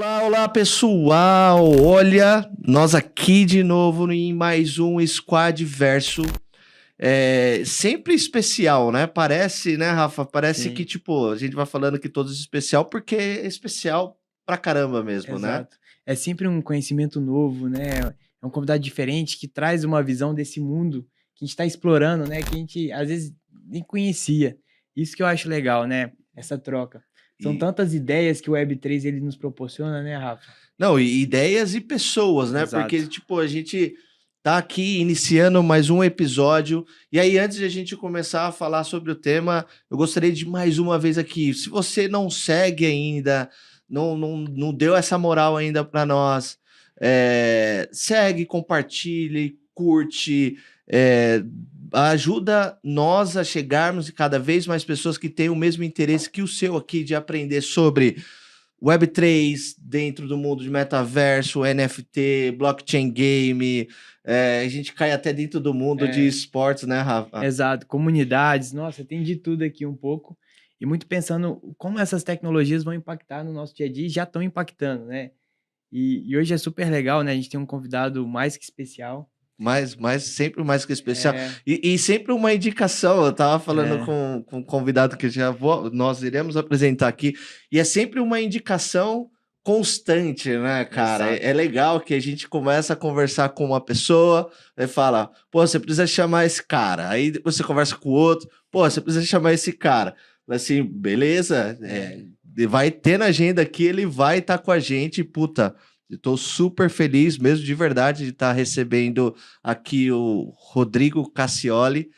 Olá, olá pessoal! Olha, nós aqui de novo em mais um Squad Verso. Sempre especial, né? Parece, né, Rafa? Parece Sim, que, tipo, a gente vai falando que todos especial porque é especial pra caramba mesmo, né? exato. É sempre um conhecimento novo, né? É um convidado diferente que traz uma visão desse mundo que a gente está explorando, né? Que a gente às vezes nem conhecia. Isso que eu acho legal, né? Essa troca. São E, tantas ideias que o Web3 ele nos proporciona, né, Rafa? não, e ideias e pessoas, né? Porque, Exato. tipo, a gente tá aqui iniciando mais um episódio. E aí, antes de a gente começar a falar sobre o tema, eu gostaria de mais uma vez aqui. Se você não segue ainda, não deu essa moral ainda para nós, segue, compartilhe, curte, ajuda nós a chegarmos e cada vez mais pessoas que têm o mesmo interesse que o seu aqui de aprender sobre Web3 dentro do mundo de metaverso, NFT, blockchain game, a gente cai até dentro do mundo de É, esportes, né, Rafa? exato. Comunidades, nossa, tem de tudo aqui um pouco. E muito pensando como essas tecnologias vão impactar no nosso dia a dia e já estão impactando, né? E hoje é super legal, né? A gente tem um convidado mais que especial. Sempre mais que especial. É, E sempre uma indicação, eu tava falando é, com um convidado que nós iremos apresentar aqui, e é sempre uma indicação constante, né, cara? É exato. legal que a gente começa a conversar com uma pessoa, aí fala, pô, você precisa chamar esse cara. Aí depois você conversa com o outro, pô, você precisa chamar esse cara. Assim, beleza, É, vai ter na agenda aqui, ele vai estar com a gente, puta. Estou super feliz mesmo, de verdade, de estar recebendo aqui o Rodrigo Cassioli,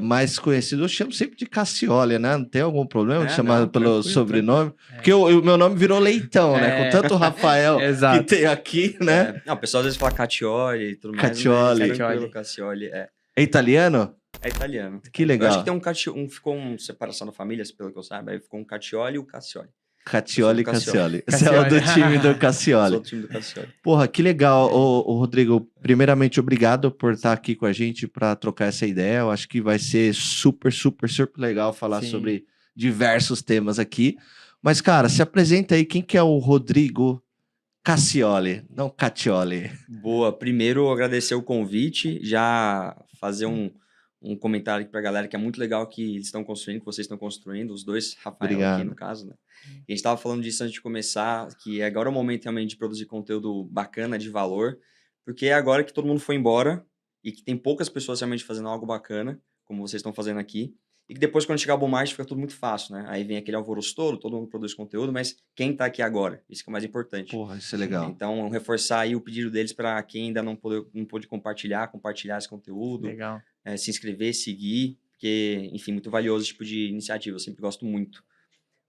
mais conhecido. Eu chamo sempre de Cassioli, né? Não tem algum problema de chamar não, pelo tranquilo, tranquilo. sobrenome? Porque o meu nome virou Leitão, né? Com É, tanto Rafael que exato. tem aqui, né? Não, o pessoal às vezes fala Caccioli e tudo mais, mas Caccioli. tranquilo, Caccioli. Cassioli É italiano? é italiano. Que Eu acho que legal. tem ficou uma separação da família, pelo que eu saiba, aí ficou um Caccioli e o Cassioli. Eu sou do Caccioli, Cassioli. Cassioli. Você é o Cassioli. do time do Sou Cassioli. do time do Cassioli. Porra, que legal. É, Ô, Rodrigo, primeiramente, obrigado por estar aqui com a gente para trocar essa ideia. Eu acho que vai ser super, super, super legal falar sim. sobre diversos temas aqui. Mas, cara, se apresenta aí, quem que é o Rodrigo Cassioli, não Caccioli? Boa, primeiro agradecer o convite, já fazer um comentário aqui pra galera que é muito legal que eles estão construindo, que vocês estão construindo, os dois, Rafael aqui no Obrigado. caso, né? E a gente tava falando disso antes de começar, que agora é o momento realmente de produzir conteúdo bacana, de valor, porque é agora que todo mundo foi embora e que tem poucas pessoas realmente fazendo algo bacana, como vocês estão fazendo aqui, e que depois quando chegar o Bull Market fica tudo muito fácil, né? Aí vem aquele alvoroço todo mundo produz conteúdo, mas quem tá aqui agora? Isso que é o mais importante. Porra, isso é legal. Então, reforçar aí o pedido deles para quem ainda não pôde compartilhar esse conteúdo, Legal. se inscrever, seguir, porque, enfim, muito valioso esse tipo de iniciativa, eu sempre gosto muito.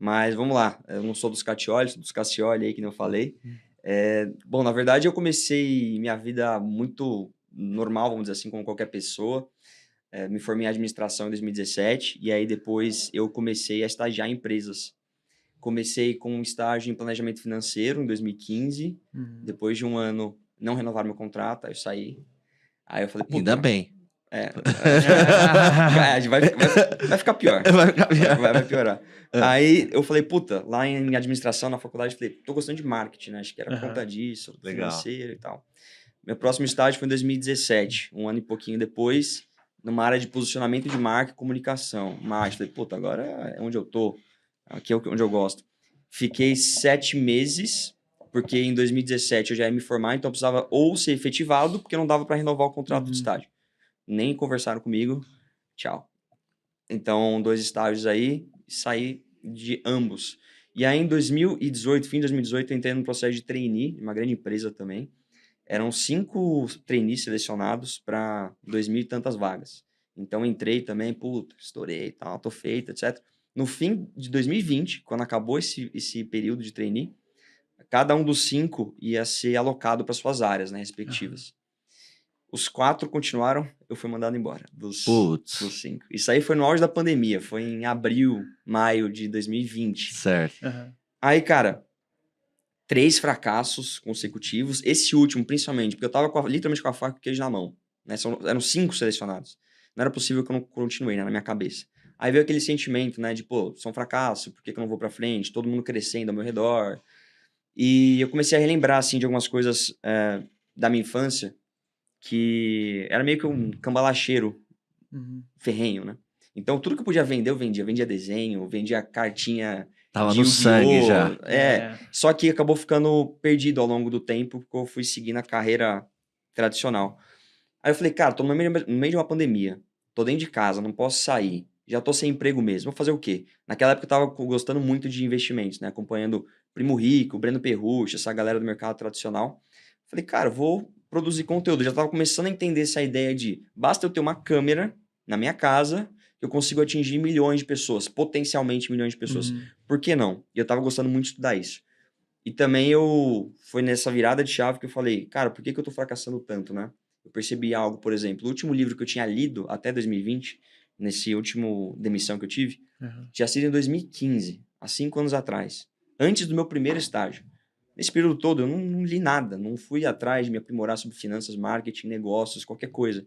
Mas vamos lá, eu não sou dos Caccioli, sou dos Cassioli aí, que nem eu falei. Bom, na verdade, eu comecei minha vida muito normal, vamos dizer assim, como qualquer pessoa. Me formei em administração em 2017 e aí depois eu comecei a estagiar em empresas. Comecei com um estágio em planejamento financeiro em 2015. Uhum. Depois de um ano, não renovaram meu contrato, aí eu saí. Aí eu falei, Ainda puta, bem. é, vai ficar pior. Vai ficar pior. Vai piorar. É. Aí eu falei, puta, lá em administração, na faculdade, eu falei, tô gostando de marketing, né? Acho que era por conta Aham. disso, Legal. financeiro e tal. Meu próximo estágio foi em 2017, um ano e pouquinho depois, numa área de posicionamento de marca e comunicação. Marketing, falei, puta, agora é onde eu tô. Aqui é onde eu gosto. Fiquei 7 meses, porque em 2017 eu já ia me formar, então eu precisava ou ser efetivado, porque não dava para renovar o contrato de Uhum. estágio. Nem conversaram comigo, tchau. Então, 2 estágios aí, saí de ambos. E aí, em 2018, fim de 2018, eu entrei num processo de trainee, de uma grande empresa também. Eram 5 trainees selecionados para 2.000 e tantas vagas. Então, entrei também, puta, estourei e tal, tô feito, etc. No fim de 2020, quando acabou esse período de trainee, cada um dos 5 ia ser alocado para suas áreas, né, Aham. respectivas. Os 4 continuaram, eu fui mandado embora, Putz, dos 5. Isso aí foi no auge da pandemia, foi em abril, maio de 2020. certo. Aham. Aí, cara, 3 fracassos consecutivos. Esse último, principalmente, porque eu tava literalmente com a faca e o queijo na mão. Né? Eram 5 selecionados. Não era possível que eu não continuei, né, na minha cabeça. Aí veio aquele sentimento, né, de, pô, são fracassos, por que eu não vou pra frente? Todo mundo crescendo ao meu redor. E eu comecei a relembrar, assim, de algumas coisas da minha infância, que era meio que um cambalacheiro ferrenho, né? Então, tudo que eu podia vender, eu vendia. Vendia desenho, vendia cartinha Tava de no sangue Yu-Gi-Oh! já. Só que acabou ficando perdido ao longo do tempo, porque eu fui seguindo a carreira tradicional. Aí eu falei, cara, tô no meio de uma pandemia, tô dentro de casa, não posso sair, já tô sem emprego mesmo, vou fazer o quê? Naquela época eu tava gostando muito de investimentos, né? Acompanhando Primo Rico, Breno Perrucci, essa galera do mercado tradicional. Falei, cara, eu vou produzir conteúdo. Eu já tava começando a entender essa ideia de basta eu ter uma câmera na minha casa, que eu consigo atingir milhões de pessoas, potencialmente milhões de pessoas. Por que não? E eu tava gostando muito de estudar isso. E também foi nessa virada de chave que eu falei, cara, por que eu tô fracassando tanto, né? Eu percebi algo, por exemplo, o último livro que eu tinha lido até 2020, nesse último demissão que eu tive, tinha sido em 2015, há 5 anos atrás, antes do meu primeiro estágio. Nesse período todo eu não li nada, não fui atrás de me aprimorar sobre finanças, marketing, negócios, qualquer coisa.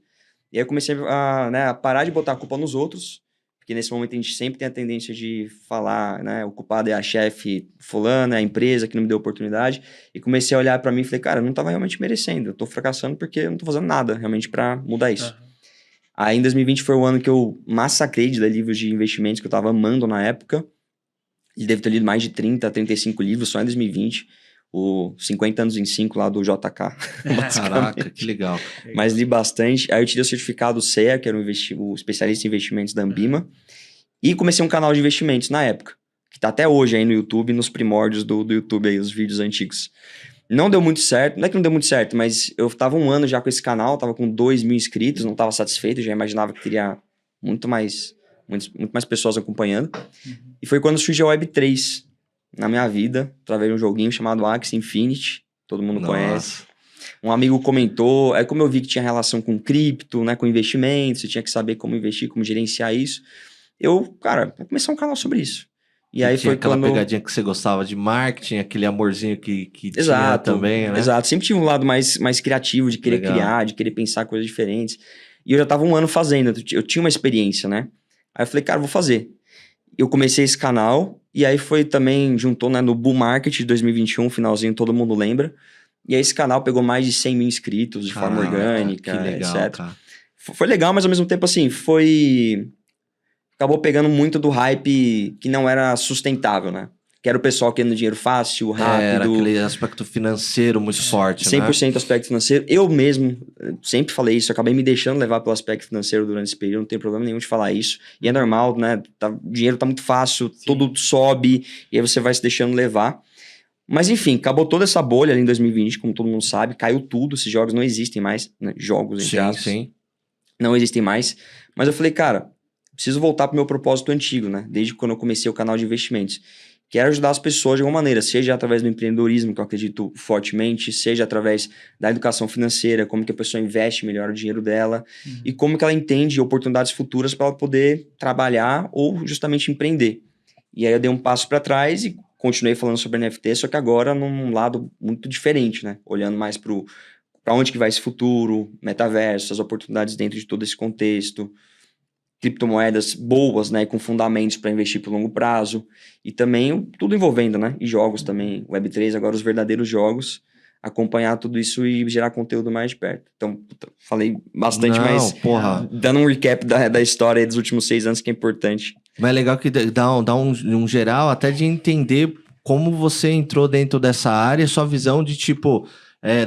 E aí eu comecei a parar de botar a culpa nos outros, porque nesse momento a gente sempre tem a tendência de falar, né, o culpado é a chefe fulana, é a empresa que não me deu oportunidade, e comecei a olhar para mim e falei, cara, eu não tava realmente merecendo, eu tô fracassando porque eu não tô fazendo nada realmente para mudar isso. Aí em 2020 foi o ano que eu massacrei de ler livros de investimentos que eu tava amando na época, e devo ter lido mais de 30, 35 livros só em 2020, o 50 anos em 5 lá do JK. Caraca, que legal. Mas li bastante. Aí eu tirei o certificado CEA, que era o especialista em investimentos da Ambima. E comecei um canal de investimentos na época, que tá até hoje aí no YouTube, nos primórdios do YouTube aí, os vídeos antigos. Não deu muito certo, não é que não deu muito certo, mas eu tava 1 ano já com esse canal, tava com 2.000 inscritos, não tava satisfeito, já imaginava que teria muito mais pessoas acompanhando. E foi quando surgiu a Web3 na minha vida, através de um joguinho chamado Axie Infinity, todo mundo conhece. Um amigo comentou, aí como eu vi que tinha relação com cripto, né, com investimentos, eu tinha que saber como investir, como gerenciar isso, cara, vou começar um canal sobre isso. E aí tinha foi aquela quando... pegadinha que você gostava de marketing, aquele amorzinho que Exato, tinha também, né? Exato, sempre tive um lado mais criativo, de querer criar, de querer pensar coisas diferentes. E eu já tava 1 ano fazendo, eu tinha uma experiência, né? Aí eu falei, cara, vou fazer. Eu comecei esse canal, e aí foi também, juntou, né, no Bull Market de 2021, finalzinho, todo mundo lembra. E aí esse canal pegou mais de 100 mil inscritos de forma orgânica, que legal, etc. Cara. Foi legal, mas ao mesmo tempo, assim, acabou pegando muito do hype que não era sustentável, né? Que era o pessoal querendo dinheiro fácil, rápido. Era aquele aspecto financeiro muito forte, 100% né? aspecto financeiro. Eu mesmo sempre falei isso, acabei me deixando levar pelo aspecto financeiro durante esse período, não tem problema nenhum de falar isso. E é normal, né? O dinheiro tá muito fácil, tudo sobe, e aí você vai se deixando levar. Mas enfim, acabou toda essa bolha ali em 2020, como todo mundo sabe, caiu tudo, esses jogos não existem mais, né? Jogos, entre aspas, não existem mais. Mas eu falei, cara, preciso voltar pro meu propósito antigo, né? Desde quando eu comecei o canal de investimentos. Quero ajudar as pessoas de alguma maneira, seja através do empreendedorismo, que eu acredito fortemente, seja através da educação financeira, como que a pessoa investe melhor o dinheiro dela e como que ela entende oportunidades futuras para ela poder trabalhar ou justamente empreender. E aí eu dei um passo para trás e continuei falando sobre NFT, só que agora num lado muito diferente, né? Olhando mais para onde que vai esse futuro, metaverso, as oportunidades dentro de todo esse contexto, criptomoedas boas, né, com fundamentos para investir por longo prazo, e também tudo envolvendo, né, e jogos também, Web3, agora os verdadeiros jogos, acompanhar tudo isso e gerar conteúdo mais de perto. Então, falei bastante, mas dando um recap da história dos últimos 6 anos, que é importante. Mas é legal que dá um geral até de entender como você entrou dentro dessa área, sua visão de tipo...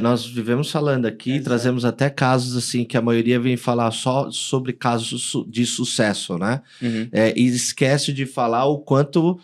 nós vivemos falando aqui, trazemos até casos assim, que a maioria vem falar só sobre casos de sucesso, né? E esquece de falar o quanto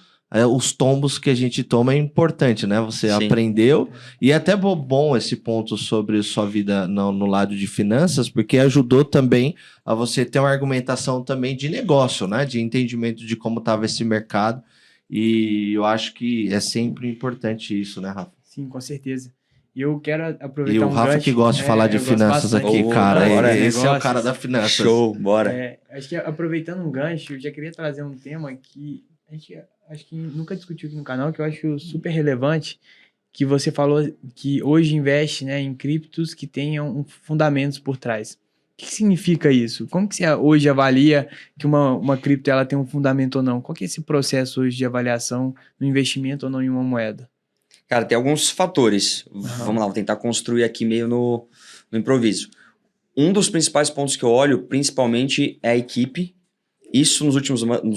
os tombos que a gente toma é importante, né? Você aprendeu, e é até bom esse ponto sobre sua vida no lado de finanças, porque ajudou também a você ter uma argumentação também de negócio, né? De entendimento de como estava esse mercado, e eu acho que é sempre importante isso, né, Rafa? Sim, com certeza. E eu quero aproveitar o Rafa que gosta de falar de finanças aqui, cara. Esse é o cara da finanças. Show, bora. Acho que aproveitando um gancho, eu já queria trazer um tema que a gente acho que nunca discutiu aqui no canal, que eu acho super relevante, que você falou que hoje investe, né, em criptos que tenham fundamentos por trás. O que significa isso? Como que você hoje avalia que uma cripto ela tem um fundamento ou não? Qual que é esse processo hoje de avaliação no investimento ou não em uma moeda? Cara, tem alguns fatores. Vamos lá, vou tentar construir aqui meio no improviso. Um dos principais pontos que eu olho, principalmente, é a equipe. Isso, nos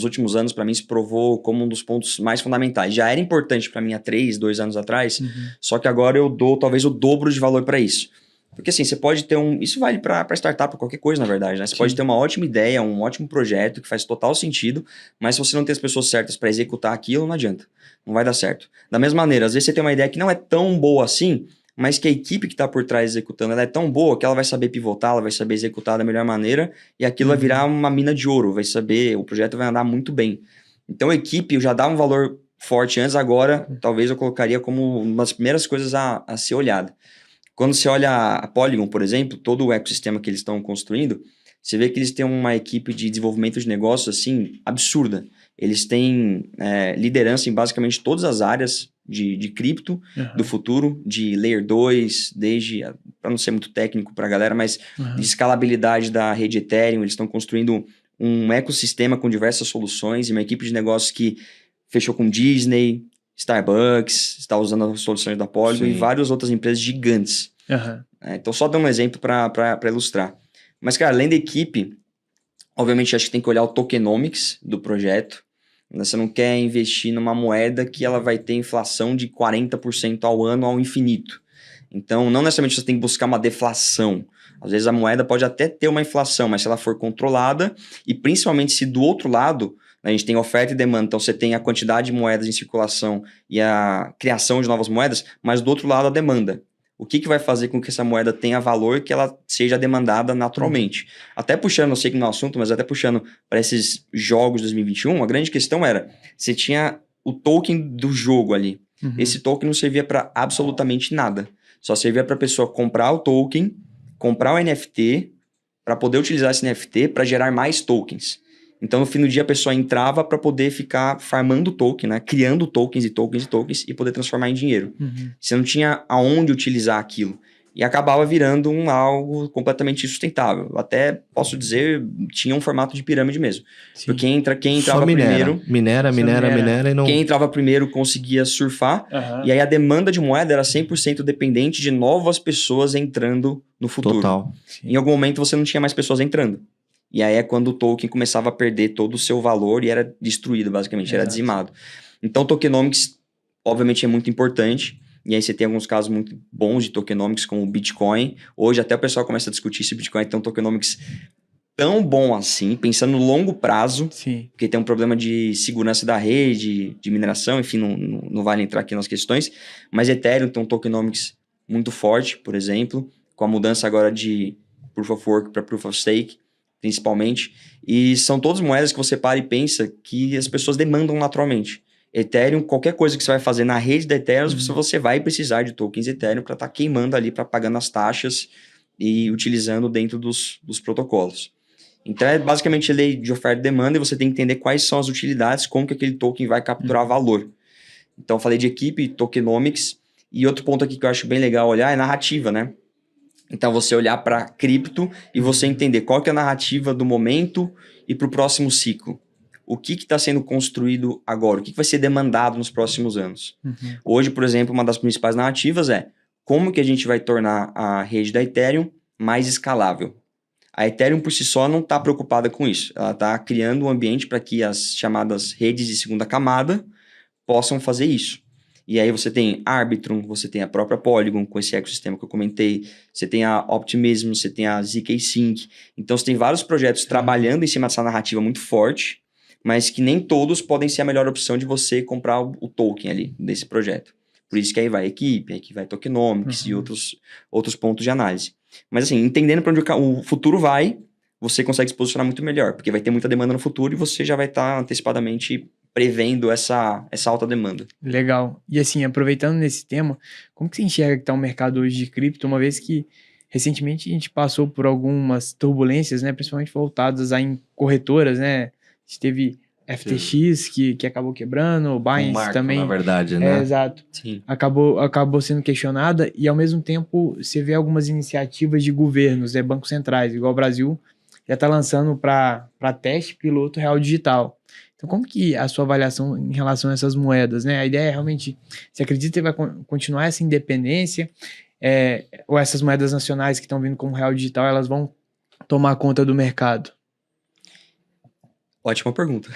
últimos anos, para mim, se provou como um dos pontos mais fundamentais. Já era importante para mim há 2 anos atrás, só que agora eu dou talvez o dobro de valor para isso. Porque assim, você pode ter Isso vale para startup, para qualquer coisa, na verdade, né? Você pode ter uma ótima ideia, um ótimo projeto que faz total sentido, mas se você não tem as pessoas certas para executar aquilo, não adianta. Não vai dar certo. Da mesma maneira, às vezes você tem uma ideia que não é tão boa assim, mas que a equipe que está por trás executando ela é tão boa que ela vai saber pivotar, ela vai saber executar da melhor maneira e aquilo vai virar uma mina de ouro, o projeto vai andar muito bem. Então a equipe já dá um valor forte antes, agora talvez eu colocaria como uma das primeiras coisas a ser olhada. Quando você olha a Polygon, por exemplo, todo o ecossistema que eles estão construindo, você vê que eles têm uma equipe de desenvolvimento de negócios assim, absurda. Eles têm liderança em basicamente todas as áreas de cripto do futuro, de Layer 2, desde, para não ser muito técnico para a galera, mas de escalabilidade da rede Ethereum. Eles estão construindo um ecossistema com diversas soluções e uma equipe de negócios que fechou com Disney, Starbucks, está usando as soluções da Polygon e várias outras empresas gigantes. Então, só dando um exemplo para ilustrar. Mas, cara, além da equipe, obviamente, acho que tem que olhar o tokenomics do projeto. Você não quer investir numa moeda que ela vai ter inflação de 40% ao ano ao infinito. Então, não necessariamente você tem que buscar uma deflação. Às vezes a moeda pode até ter uma inflação, mas se ela for controlada, e principalmente se do outro lado, a gente tem oferta e demanda, então você tem a quantidade de moedas em circulação e a criação de novas moedas, mas do outro lado a demanda. O que vai fazer com que essa moeda tenha valor e que ela seja demandada naturalmente? Até puxando, eu sei que não é o assunto, mas até puxando para esses jogos de 2021, a grande questão era, você tinha o token do jogo ali. Esse token não servia para absolutamente nada. Só servia para a pessoa comprar o token, comprar o NFT, para poder utilizar esse NFT para gerar mais tokens. Então, no fim do dia, a pessoa entrava para poder ficar farmando token, né? Criando tokens e tokens e tokens e poder transformar em dinheiro. Você não tinha aonde utilizar aquilo. E acabava virando algo completamente insustentável. Até, posso dizer, tinha um formato de pirâmide mesmo. Porque quem entrava primeiro... Minera e não... Quem entrava primeiro conseguia surfar. E aí a demanda de moeda era 100% dependente de novas pessoas entrando no futuro. Total. Em algum momento você não tinha mais pessoas entrando. E aí é quando o token começava a perder todo o seu valor e era destruído, basicamente, era dizimado. Então, tokenomics, obviamente, é muito importante. E aí você tem alguns casos muito bons de tokenomics, como o Bitcoin. Hoje até o pessoal começa a discutir se o Bitcoin tem um tokenomics tão bom assim, pensando no longo prazo, porque tem um problema de segurança da rede, de mineração, enfim, não vale entrar aqui nas questões. Mas Ethereum tem um tokenomics muito forte, por exemplo, com a mudança agora de Proof of Work para Proof of Stake, principalmente, e são todas moedas que você para e pensa que as pessoas demandam naturalmente. Ethereum, qualquer coisa que você vai fazer na rede da Ethereum, você vai precisar de tokens Ethereum para estar queimando ali, para pagando as taxas e utilizando dentro dos protocolos. Então, é basicamente a lei de oferta e demanda e você tem que entender quais são as utilidades, como que aquele token vai capturar valor. Então, falei de equipe, tokenomics, e outro ponto aqui que eu acho bem legal olhar é narrativa, né? Então, você olhar para cripto e você entender qual que é a narrativa do momento e para o próximo ciclo. O que está sendo construído agora? O que vai ser demandado nos próximos anos? Hoje, por exemplo, uma das principais narrativas é como que a gente vai tornar a rede da Ethereum mais escalável. A Ethereum, por si só, não está preocupada com isso. Ela está criando um ambiente para que as chamadas redes de segunda camada possam fazer isso. E aí você tem Arbitrum, você tem a própria Polygon com esse ecossistema que eu comentei, você tem a Optimism, você tem a ZK Sync. Então você tem vários projetos trabalhando em cima dessa narrativa muito forte, mas que nem todos podem ser a melhor opção de você comprar o token ali desse projeto. Por isso que aí vai equipe, aí que vai tokenomics e outros pontos de análise. Mas assim, entendendo para onde o futuro vai, você consegue se posicionar muito melhor, porque vai ter muita demanda no futuro e você já vai estar antecipadamente prevendo essa alta demanda. Legal. E assim, aproveitando nesse tema, como que você enxerga que está o mercado hoje de cripto, uma vez que recentemente a gente passou por algumas turbulências, né, principalmente voltadas em corretoras, né? A gente teve FTX que acabou quebrando, o Binance Marco, também. Na verdade, né? Exato. Sim. Acabou sendo questionada e, ao mesmo tempo, você vê algumas iniciativas de governos, bancos centrais, igual o Brasil, já está lançando para teste piloto real digital. Então, como que a sua avaliação em relação a essas moedas, né? A ideia é realmente, você acredita que vai continuar essa independência, ou essas moedas nacionais que estão vindo como real digital, elas vão tomar conta do mercado? Ótima pergunta.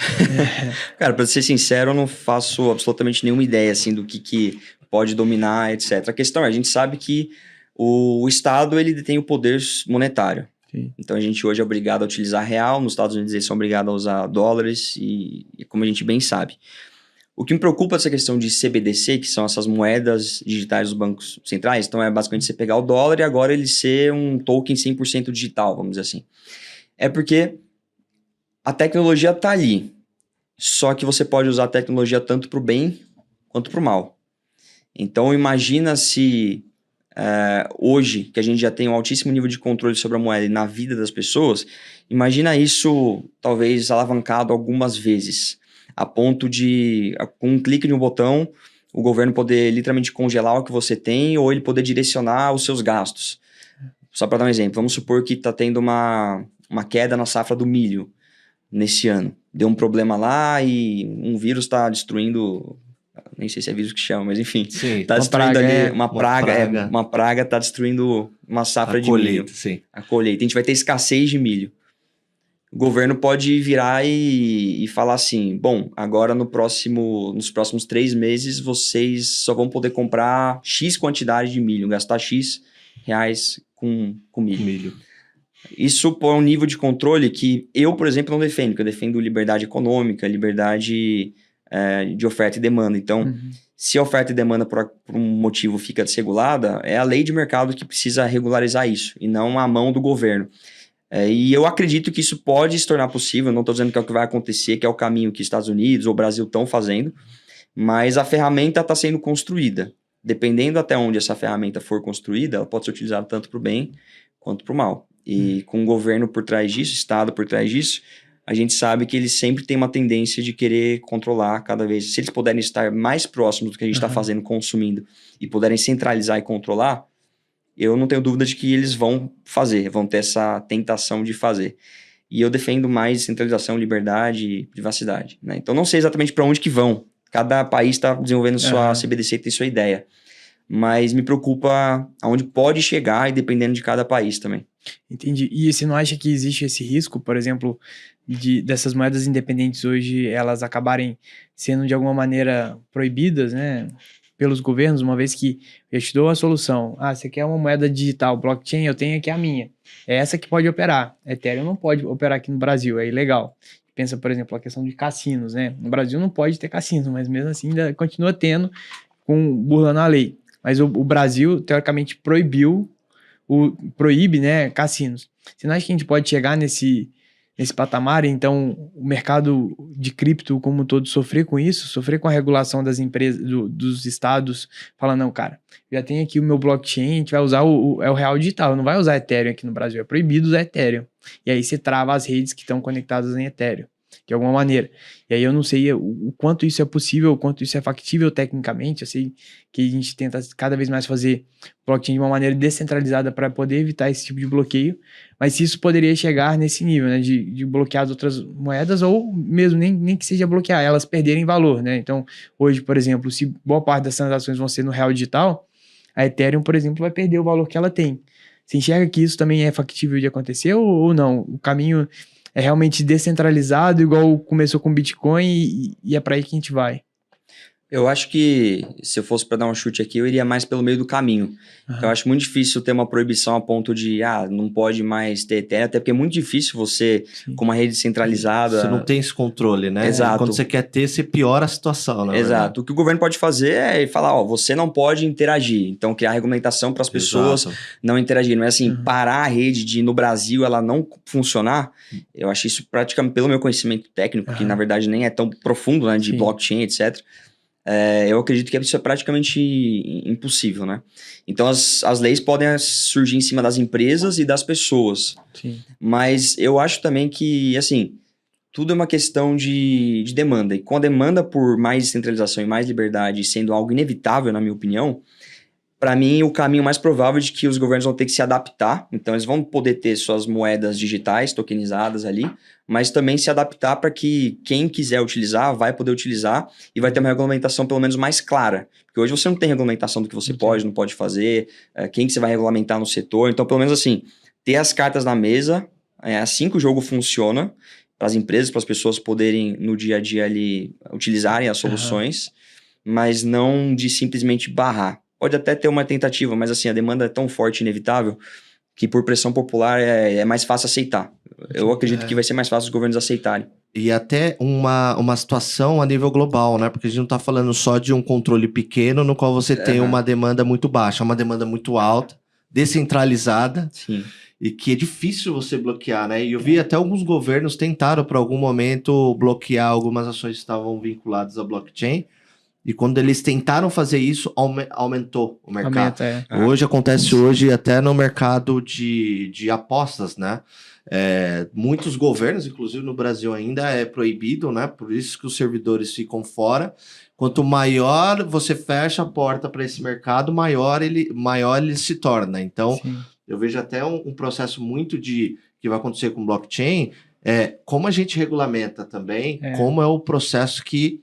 Cara, pra ser sincero, eu não faço absolutamente nenhuma ideia, assim, do que pode dominar, etc. A questão é, a gente sabe que o Estado, ele detém o poder monetário. Sim. Então, a gente hoje é obrigado a utilizar real, nos Estados Unidos eles são obrigados a usar dólares, e como a gente bem sabe. O que me preocupa essa questão de CBDC, que são essas moedas digitais dos bancos centrais, então é basicamente você pegar o dólar e agora ele ser um token 100% digital, vamos dizer assim. É porque a tecnologia está ali, só que você pode usar a tecnologia tanto para o bem quanto para o mal. Então, imagina se hoje, que a gente já tem um altíssimo nível de controle sobre a moeda e na vida das pessoas, imagina isso talvez alavancado algumas vezes, a ponto de, com um clique de um botão, o governo poder literalmente congelar o que você tem ou ele poder direcionar os seus gastos. Só para dar um exemplo, vamos supor que está tendo uma queda na safra do milho nesse ano. Deu um problema lá e um vírus está destruindo, nem sei se é vírus que chama, mas enfim, está destruindo ali uma praga está destruindo uma safra de milho. Sim. A colheita. A gente vai ter escassez de milho. O governo pode virar e falar assim, bom, agora nos próximos 3 meses vocês só vão poder comprar X quantidade de milho, gastar X reais com milho. Isso põe um nível de controle que eu, por exemplo, não defendo, porque eu defendo liberdade econômica, liberdade de oferta e demanda. Então, se a oferta e demanda por um motivo fica desregulada, é a lei de mercado que precisa regularizar isso, e não a mão do governo. E eu acredito que isso pode se tornar possível, não estou dizendo que é o que vai acontecer, que é o caminho que Estados Unidos ou Brasil estão fazendo, mas a ferramenta está sendo construída. Dependendo até onde essa ferramenta for construída, ela pode ser utilizada tanto para o bem quanto para o mal. E com o governo por trás disso, Estado por trás disso, a gente sabe que eles sempre têm uma tendência de querer controlar cada vez. Se eles puderem estar mais próximos do que a gente está fazendo, consumindo, e puderem centralizar e controlar, eu não tenho dúvida de que eles vão ter essa tentação de fazer. E eu defendo mais centralização, liberdade e privacidade, né? Então, não sei exatamente para onde que vão. Cada país está desenvolvendo sua CBDC, tem sua ideia. Mas me preocupa aonde pode chegar e dependendo de cada país também. Entendi. E você não acha que existe esse risco, por exemplo, dessas moedas independentes hoje, elas acabarem sendo de alguma maneira proibidas, né, pelos governos, uma vez que eu te dou a solução. Você quer uma moeda digital, blockchain, eu tenho aqui a minha. É essa que pode operar. Ethereum não pode operar aqui no Brasil, é ilegal. Pensa, por exemplo, a questão de cassinos, né? No Brasil não pode ter cassino, mas mesmo assim ainda continua tendo, burlando a lei. Mas o Brasil, teoricamente, proíbe, né, cassinos. Você não acha que a gente pode chegar nesse patamar, então o mercado de cripto como um todo sofrer com isso, sofrer com a regulação das empresas, dos estados, falando, não, cara, já tem aqui o meu blockchain, a gente vai usar o real digital, não vai usar Ethereum aqui no Brasil, é proibido usar Ethereum. E aí você trava as redes que estão conectadas em Ethereum, de alguma maneira. E aí eu não sei o quanto isso é possível, o quanto isso é factível tecnicamente. Eu sei que a gente tenta cada vez mais fazer blockchain de uma maneira descentralizada para poder evitar esse tipo de bloqueio, mas se isso poderia chegar nesse nível, né, de bloquear as outras moedas, ou mesmo nem que seja bloquear, elas perderem valor, né? Então, hoje, por exemplo, se boa parte das transações vão ser no real digital, a Ethereum, por exemplo, vai perder o valor que ela tem. Você enxerga que isso também é factível de acontecer ou não? O caminho é realmente descentralizado, igual começou com Bitcoin e é para aí que a gente vai? Eu acho que, se eu fosse para dar um chute aqui, eu iria mais pelo meio do caminho. Eu acho muito difícil ter uma proibição a ponto de, não pode mais ter Ethereum, até porque é muito difícil você, com uma rede centralizada... Você não tem esse controle, né? Exato. Quando você quer ter, você piora a situação, né? Exato. O que o governo pode fazer é falar, você não pode interagir. Então, criar regulamentação para as pessoas não interagirem. Não é assim, parar a rede no Brasil ela não funcionar. Eu acho isso praticamente, pelo meu conhecimento técnico, que na verdade nem é tão profundo, né, de blockchain, etc., eu acredito que isso é praticamente impossível, né? Então, as leis podem surgir em cima das empresas e das pessoas. Sim. Mas eu acho também que, assim, tudo é uma questão de demanda. E com a demanda por mais descentralização e mais liberdade sendo algo inevitável, na minha opinião, Para mim, o caminho mais provável de que os governos vão ter que se adaptar. Então, eles vão poder ter suas moedas digitais, tokenizadas ali, mas também se adaptar para que quem quiser utilizar vai poder utilizar e vai ter uma regulamentação pelo menos mais clara. Porque hoje você não tem regulamentação do que você pode, não pode fazer, quem que você vai regulamentar no setor. Então, pelo menos assim, ter as cartas na mesa, assim que o jogo funciona, para as empresas, para as pessoas poderem no dia a dia ali utilizarem as soluções, mas não de simplesmente barrar. Pode até ter uma tentativa, mas assim, a demanda é tão forte e inevitável que por pressão popular é mais fácil aceitar. Eu acredito que vai ser mais fácil os governos aceitarem. E até uma situação a nível global, né? Porque a gente não está falando só de um controle pequeno no qual você tem uma demanda muito baixa, uma demanda muito alta, descentralizada. Sim. E que é difícil você bloquear, né? E eu vi até alguns governos tentaram, por algum momento, bloquear algumas ações que estavam vinculadas à blockchain. E quando eles tentaram fazer isso, aumentou o mercado. Hoje acontece até no mercado de apostas, né? Muitos governos, inclusive no Brasil ainda, é proibido, né? Por isso que os servidores ficam fora. Quanto maior você fecha a porta para esse mercado, maior ele se torna. Então, eu vejo até um processo muito que vai acontecer com blockchain, como a gente regulamenta também, como é o processo que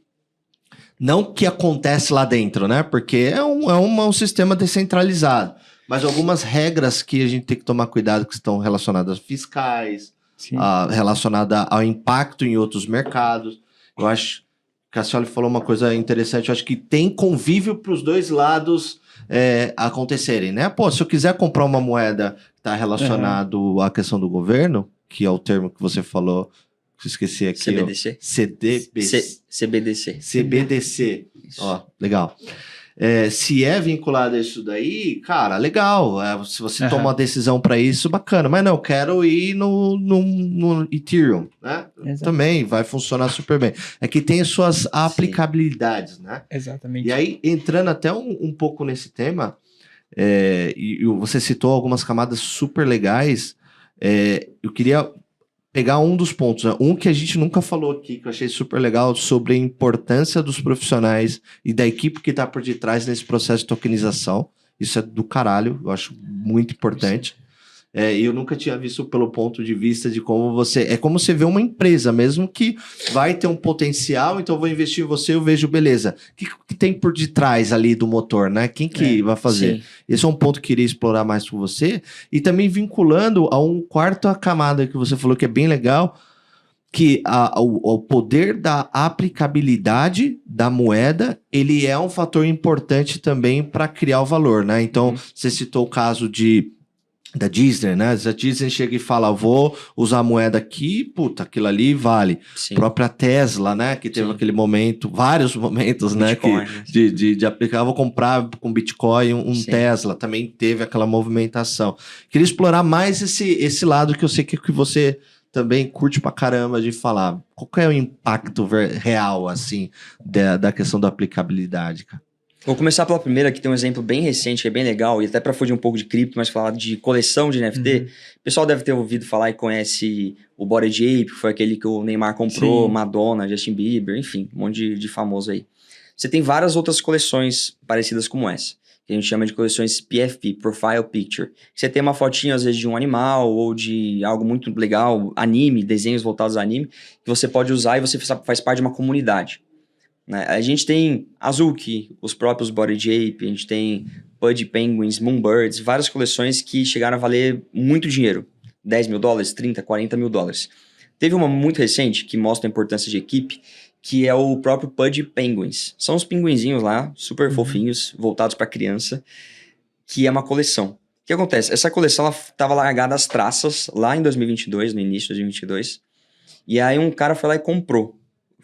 não que acontece lá dentro, né? Porque é um sistema descentralizado. Mas algumas regras que a gente tem que tomar cuidado que estão relacionadas a fiscais, relacionadas ao impacto em outros mercados. Eu acho que a Cassioli falou uma coisa interessante. Eu acho que tem convívio para os dois lados acontecerem, né? Pô, se eu quiser comprar uma moeda que está relacionado à questão do governo, que é o termo que você falou, que eu esqueci aqui. CBDC. CBDC. Ó, legal. Se é vinculado a isso daí, cara, legal. Se você toma uma decisão para isso, bacana. Mas não, eu quero ir no Ethereum, né? Exato. Também vai funcionar super bem. É que tem suas aplicabilidades, né? Exatamente. E aí, entrando até um pouco nesse tema, e você citou algumas camadas super legais, eu queria pegar um dos pontos, né? Um que a gente nunca falou aqui, que eu achei super legal, sobre a importância dos profissionais e da equipe que está por detrás nesse processo de tokenização. Isso é do caralho, eu acho muito importante. Eu nunca tinha visto pelo ponto de vista de como você... É como você vê uma empresa mesmo que vai ter um potencial, então eu vou investir em você, eu vejo, beleza. O que tem por detrás ali do motor, né? Quem que vai fazer? Sim. Esse é um ponto que eu queria explorar mais com você. E também vinculando a um quarto camada que você falou que é bem legal, que o poder da aplicabilidade da moeda, ele é um fator importante também para criar o valor, né? Então, você citou o caso da Disney, né? A Disney chega e fala, vou usar a moeda aqui, puta, aquilo ali vale. Sim. Própria Tesla, né? Que teve aquele momento, vários momentos, Bitcoin, né? De aplicar, vou comprar com Bitcoin um Tesla. Também teve aquela movimentação. Queria explorar mais esse lado que eu sei que você também curte pra caramba de falar. Qual que é o impacto real, assim, da questão da aplicabilidade, cara? Vou começar pela primeira, que tem um exemplo bem recente, que é bem legal, e até para fugir um pouco de cripto, mas falar de coleção de NFT. O pessoal deve ter ouvido falar e conhece o Bored Ape, que foi aquele que o Neymar comprou, Madonna, Justin Bieber, enfim, um monte de famoso aí. Você tem várias outras coleções parecidas como essa, que a gente chama de coleções PFP, Profile Picture. Você tem uma fotinha, às vezes, de um animal ou de algo muito legal, anime, desenhos voltados a anime, que você pode usar e você faz parte de uma comunidade. A gente tem Azuki, os próprios Bored Ape, a gente tem Pudgy Penguins, Moonbirds, várias coleções que chegaram a valer muito dinheiro. 10 mil dólares, 30, 40 mil dólares. Teve uma muito recente que mostra a importância de equipe, que é o próprio Pudgy Penguins. São os pinguinzinhos lá, super fofinhos, voltados para criança, que é uma coleção. O que acontece? Essa coleção estava largada às traças lá em 2022, no início de 2022, e aí um cara foi lá e comprou.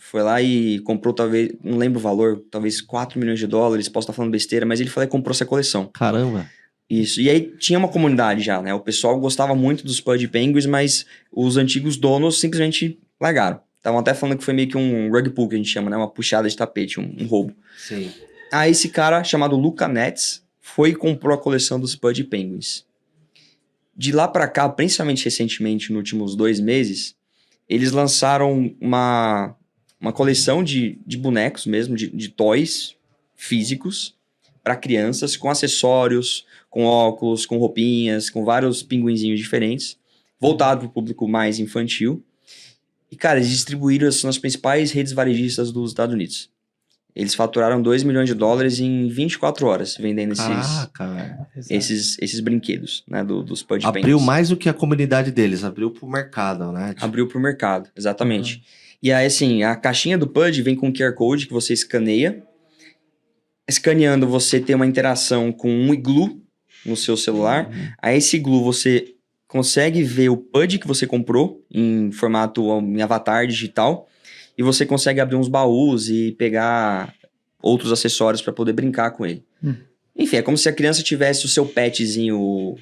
Foi lá e comprou, talvez, não lembro o valor, talvez 4 milhões de dólares, posso estar falando besteira, mas ele foi lá e comprou essa coleção. Caramba! Isso, e aí tinha uma comunidade já, né? O pessoal gostava muito dos Pudgy Penguins, mas os antigos donos simplesmente largaram. Estavam até falando que foi meio que um rug pull, que a gente chama, né? Uma puxada de tapete, um roubo. Sim. Aí esse cara, chamado Luca Nets, foi e comprou a coleção dos Pudgy Penguins. De lá pra cá, principalmente recentemente, nos últimos 2 meses, eles lançaram uma coleção de bonecos mesmo, de toys físicos, para crianças, com acessórios, com óculos, com roupinhas, com vários pinguinzinhos diferentes, voltado para o público mais infantil. E, cara, eles distribuíram isso nas principais redes varejistas dos Estados Unidos. Eles faturaram $2 milhões em 24 horas vendendo esses brinquedos, né, dos Pudgy Penguins. Abriu mais do que a comunidade deles, abriu pro mercado, né? Abriu pro mercado, exatamente. E aí, assim, a caixinha do Pudgy vem com um QR Code que você escaneia. Escaneando, você tem uma interação com um iglu no seu celular. Aí, esse iglu, você consegue ver o Pudgy que você comprou em formato, em avatar digital. E você consegue abrir uns baús e pegar outros acessórios para poder brincar com ele. Enfim, é como se a criança tivesse o seu petzinho, o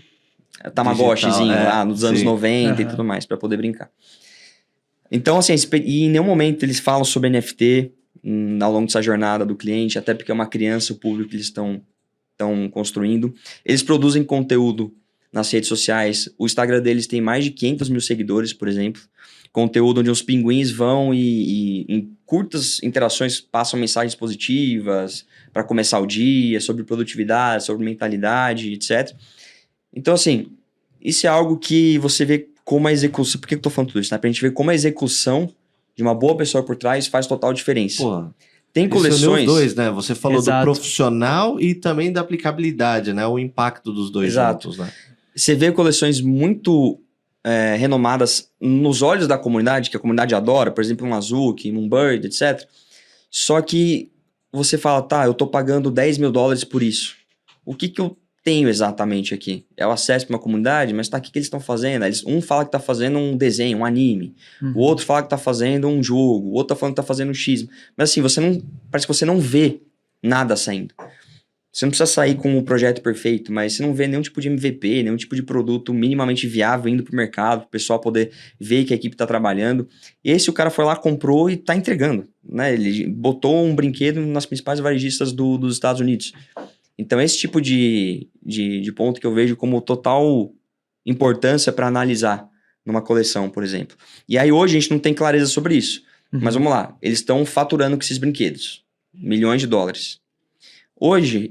Tamagotchizinho lá nos anos 90 e tudo mais, para poder brincar. Então, assim, e em nenhum momento eles falam sobre NFT ao longo dessa jornada do cliente, até porque é uma criança, o público que eles estão construindo. Eles produzem conteúdo nas redes sociais. O Instagram deles tem mais de 500 mil seguidores, por exemplo. Conteúdo onde os pinguins vão e em curtas interações passam mensagens positivas para começar o dia, sobre produtividade, sobre mentalidade, etc. Então, assim, isso é algo que você vê como a execução... Por que eu tô falando tudo isso? Né? Pra gente ver como a execução de uma boa pessoa por trás faz total diferença. Pô, tem coleções... Os dois, né? Você falou Exato. do profissional e também da aplicabilidade, né? O impacto dos dois juntos, né? Você vê coleções muito... renomadas nos olhos da comunidade, que a comunidade adora, por exemplo, um Azuki, um Bird, etc. Só que você fala, tá, eu tô pagando $10 mil por isso. O que eu tenho exatamente aqui? É o acesso para uma comunidade, mas tá, o que eles estão fazendo? Um fala que tá fazendo um desenho, um anime. O outro fala que tá fazendo um jogo. O outro tá falando que tá fazendo um X. Mas assim, parece que você não vê nada saindo. Você não precisa sair com o projeto perfeito, mas você não vê nenhum tipo de MVP, nenhum tipo de produto minimamente viável indo pro mercado, pro pessoal poder ver que a equipe tá trabalhando. Esse o cara foi lá, comprou e tá entregando, né? Ele botou um brinquedo nas principais varejistas dos Estados Unidos. Então, esse tipo de ponto que eu vejo como total importância para analisar numa coleção, por exemplo. E aí, hoje, a gente não tem clareza sobre isso. Mas vamos lá, eles estão faturando com esses brinquedos. $milhões. Hoje,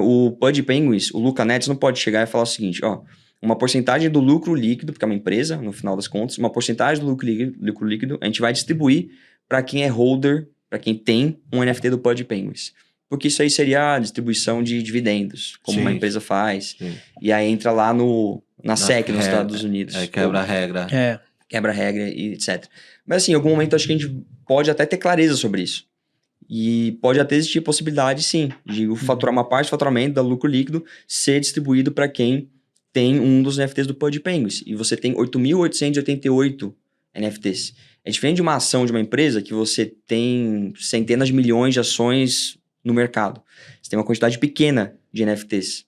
o Pudgy Penguins, o Luca Nets não pode chegar e falar o seguinte, ó, uma porcentagem do lucro líquido, porque é uma empresa, no final das contas, uma porcentagem do lucro líquido, a gente vai distribuir para quem é holder, para quem tem um NFT do Pudgy Penguins. Porque isso aí seria a distribuição de dividendos, como uma empresa faz. Sim. E aí entra lá na SEC, nos Estados Unidos. Quebra a regra. Quebra a regra e etc. Mas assim, em algum momento acho que a gente pode até ter clareza sobre isso. E pode até existir a possibilidade, sim, de faturar uma parte do faturamento do lucro líquido ser distribuído para quem tem um dos NFTs do Pudgy Penguins. E você tem 8.888 NFTs. É diferente de uma ação de uma empresa que você tem centenas de milhões de ações no mercado. Você tem uma quantidade pequena de NFTs.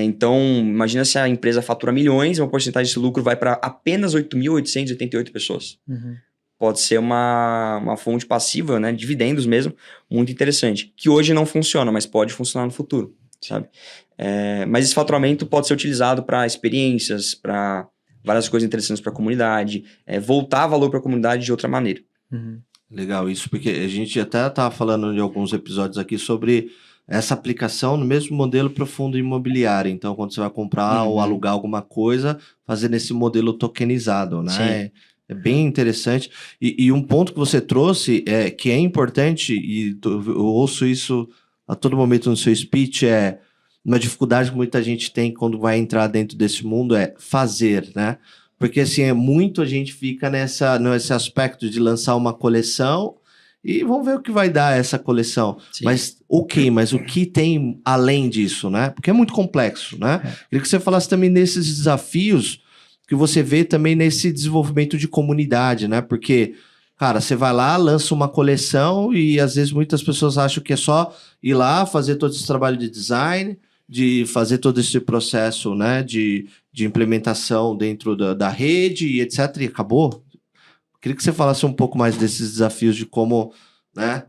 Então, imagina se a empresa fatura milhões e uma porcentagem desse lucro vai para apenas 8.888 pessoas. Pode ser uma fonte passiva, né, dividendos mesmo, muito interessante. Que hoje não funciona, mas pode funcionar no futuro, sabe? Mas esse faturamento pode ser utilizado para experiências, para várias coisas interessantes para a comunidade, voltar valor para a comunidade de outra maneira. Legal, isso porque a gente até estava falando em alguns episódios aqui sobre essa aplicação no mesmo modelo para o fundo imobiliário. Então, quando você vai comprar ou alugar alguma coisa, fazer nesse modelo tokenizado, né? É bem interessante. E um ponto que você trouxe, que é importante, e eu ouço isso a todo momento no seu speech, uma dificuldade que muita gente tem quando vai entrar dentro desse mundo é fazer, né? Porque assim, muito a gente fica nesse aspecto de lançar uma coleção e vamos ver o que vai dar essa coleção. Sim. Mas o que tem além disso, né? Porque é muito complexo, né? Queria que você falasse também nesses desafios que você vê também nesse desenvolvimento de comunidade, né? Porque, cara, você vai lá, lança uma coleção e às vezes muitas pessoas acham que é só ir lá, fazer todo esse trabalho de design, de fazer todo esse processo, né, de implementação dentro da rede e etc. E acabou. Queria que você falasse um pouco mais desses desafios de como, né,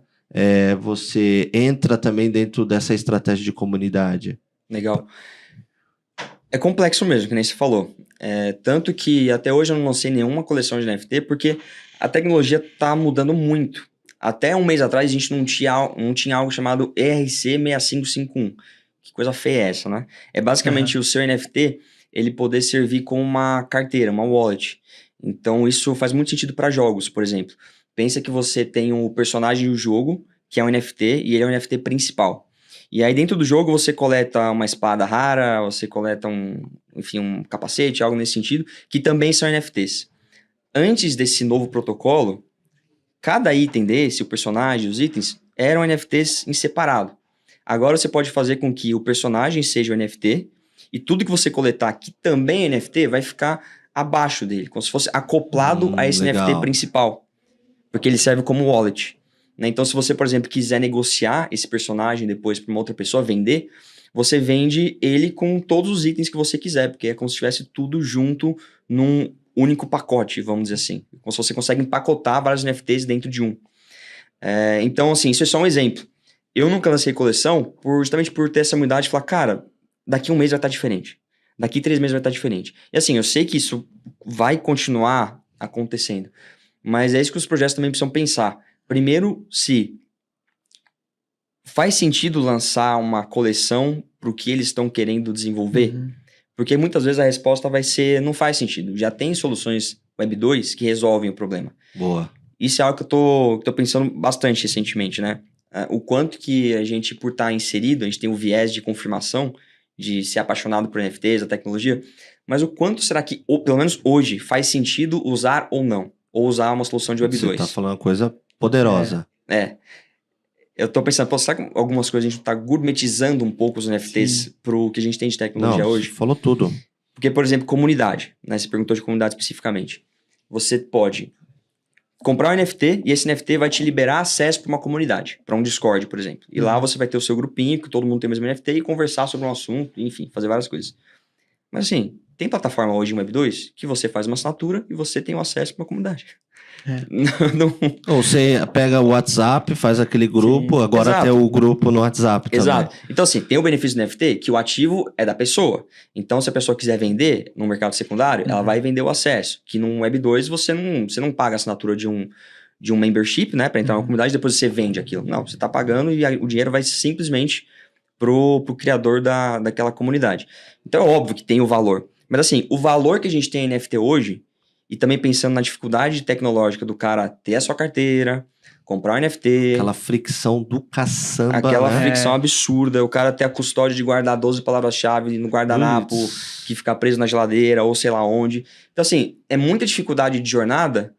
você entra também dentro dessa estratégia de comunidade. Legal. É complexo mesmo, que nem você falou. Tanto que até hoje eu não lancei nenhuma coleção de NFT, porque a tecnologia está mudando muito. Até um mês atrás, a gente não tinha algo chamado ERC6551. Que coisa feia é essa, né? É basicamente o seu NFT, ele poder servir como uma carteira, uma wallet. Então, isso faz muito sentido para jogos, por exemplo. Pensa que você tem o personagem do jogo, que é um NFT, e ele é o NFT principal. E aí, dentro do jogo, você coleta uma espada rara, você coleta um capacete, algo nesse sentido, que também são NFTs. Antes desse novo protocolo, cada item desse, o personagem, os itens, eram NFTs em separado. Agora você pode fazer com que o personagem seja o NFT e tudo que você coletar que também é NFT vai ficar abaixo dele, como se fosse acoplado a esse legal. NFT principal. Porque ele serve como wallet. Né? Então, se você, por exemplo, quiser negociar esse personagem depois para uma outra pessoa, vender, você vende ele com todos os itens que você quiser, porque é como se tivesse tudo junto num único pacote, vamos dizer assim. Como se você consegue empacotar vários NFTs dentro de um. Então, assim, isso é só um exemplo. Eu nunca lancei coleção justamente por ter essa humildade de falar, cara, daqui um mês vai estar diferente. Daqui 3 meses vai estar diferente. E assim, eu sei que isso vai continuar acontecendo. Mas é isso que os projetos também precisam pensar. Primeiro, se faz sentido lançar uma coleção para o que eles estão querendo desenvolver. Porque muitas vezes a resposta vai ser, não faz sentido. Já tem soluções Web 2 que resolvem o problema. Boa. Isso é algo que eu tô pensando bastante recentemente, né? O quanto que a gente, por estar inserido, a gente tem o viés de confirmação, de ser apaixonado por NFTs, a tecnologia, mas o quanto será que, ou, pelo menos hoje, faz sentido usar ou não? Ou usar uma solução de Web 2? Você tá falando uma coisa poderosa. Eu tô pensando, pô, será que algumas coisas a gente tá gourmetizando um pouco os NFTs pro que a gente tem de tecnologia hoje? Você falou tudo. Porque, por exemplo, comunidade, né? Você perguntou de comunidade especificamente. Você pode comprar um NFT e esse NFT vai te liberar acesso para uma comunidade, para um Discord, por exemplo. E lá você vai ter o seu grupinho, que todo mundo tem o mesmo NFT, e conversar sobre um assunto, enfim, fazer várias coisas. Mas assim, tem plataforma hoje em Web 2 que você faz uma assinatura e você tem o acesso para uma comunidade. Ou você pega o WhatsApp, faz aquele grupo, Sim. agora Exato. tem o grupo no WhatsApp também. Exato. Então, assim, tem o benefício do NFT, que o ativo é da pessoa. Então, se a pessoa quiser vender no mercado secundário, ela vai vender o acesso. Que no Web 2 você não paga a assinatura de um membership, né? Para entrar na comunidade, depois você vende aquilo. Não, você está pagando e o dinheiro vai simplesmente pro criador daquela comunidade. Então, é óbvio que tem o valor. Mas, assim, o valor que a gente tem em NFT hoje, e também pensando na dificuldade tecnológica do cara ter a sua carteira, comprar um NFT. Aquela fricção do caçamba, Aquela né? fricção absurda. O cara ter a custódia de guardar 12 palavras-chave no guardanapo, que fica preso na geladeira ou sei lá onde. Então, assim, é muita dificuldade de jornada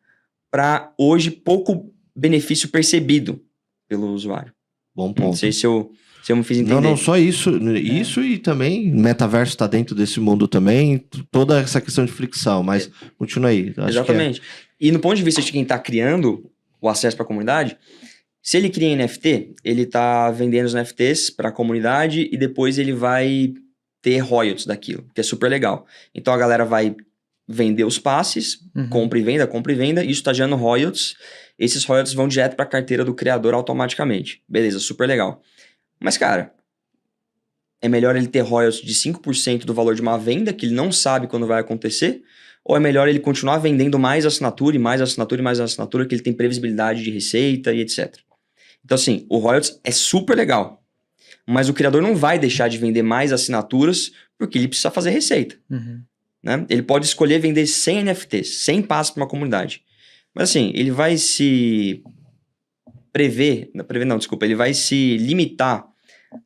para hoje pouco benefício percebido pelo usuário. Bom ponto. Não sei se eu me fiz entender. Não, só isso. Isso e também metaverso está dentro desse mundo também, toda essa questão de fricção, mas continua aí. Exatamente. E no ponto de vista de quem está criando o acesso para a comunidade, se ele cria NFT, ele está vendendo os NFTs para a comunidade e depois ele vai ter royalties daquilo, que é super legal. Então a galera vai vender os passes, compra e venda, isso está gerando royalties. Esses royalties vão direto para a carteira do criador automaticamente. Beleza, super legal. Mas, cara, é melhor ele ter royalties de 5% do valor de uma venda, que ele não sabe quando vai acontecer, ou é melhor ele continuar vendendo mais assinatura, e mais assinatura, e mais assinatura, que ele tem previsibilidade de receita e etc. Então, assim, o royalties é super legal, mas o criador não vai deixar de vender mais assinaturas porque ele precisa fazer receita. Né? Ele pode escolher vender 100 NFTs, 100 passos para uma comunidade. Mas, assim, ele vai se ele vai se limitar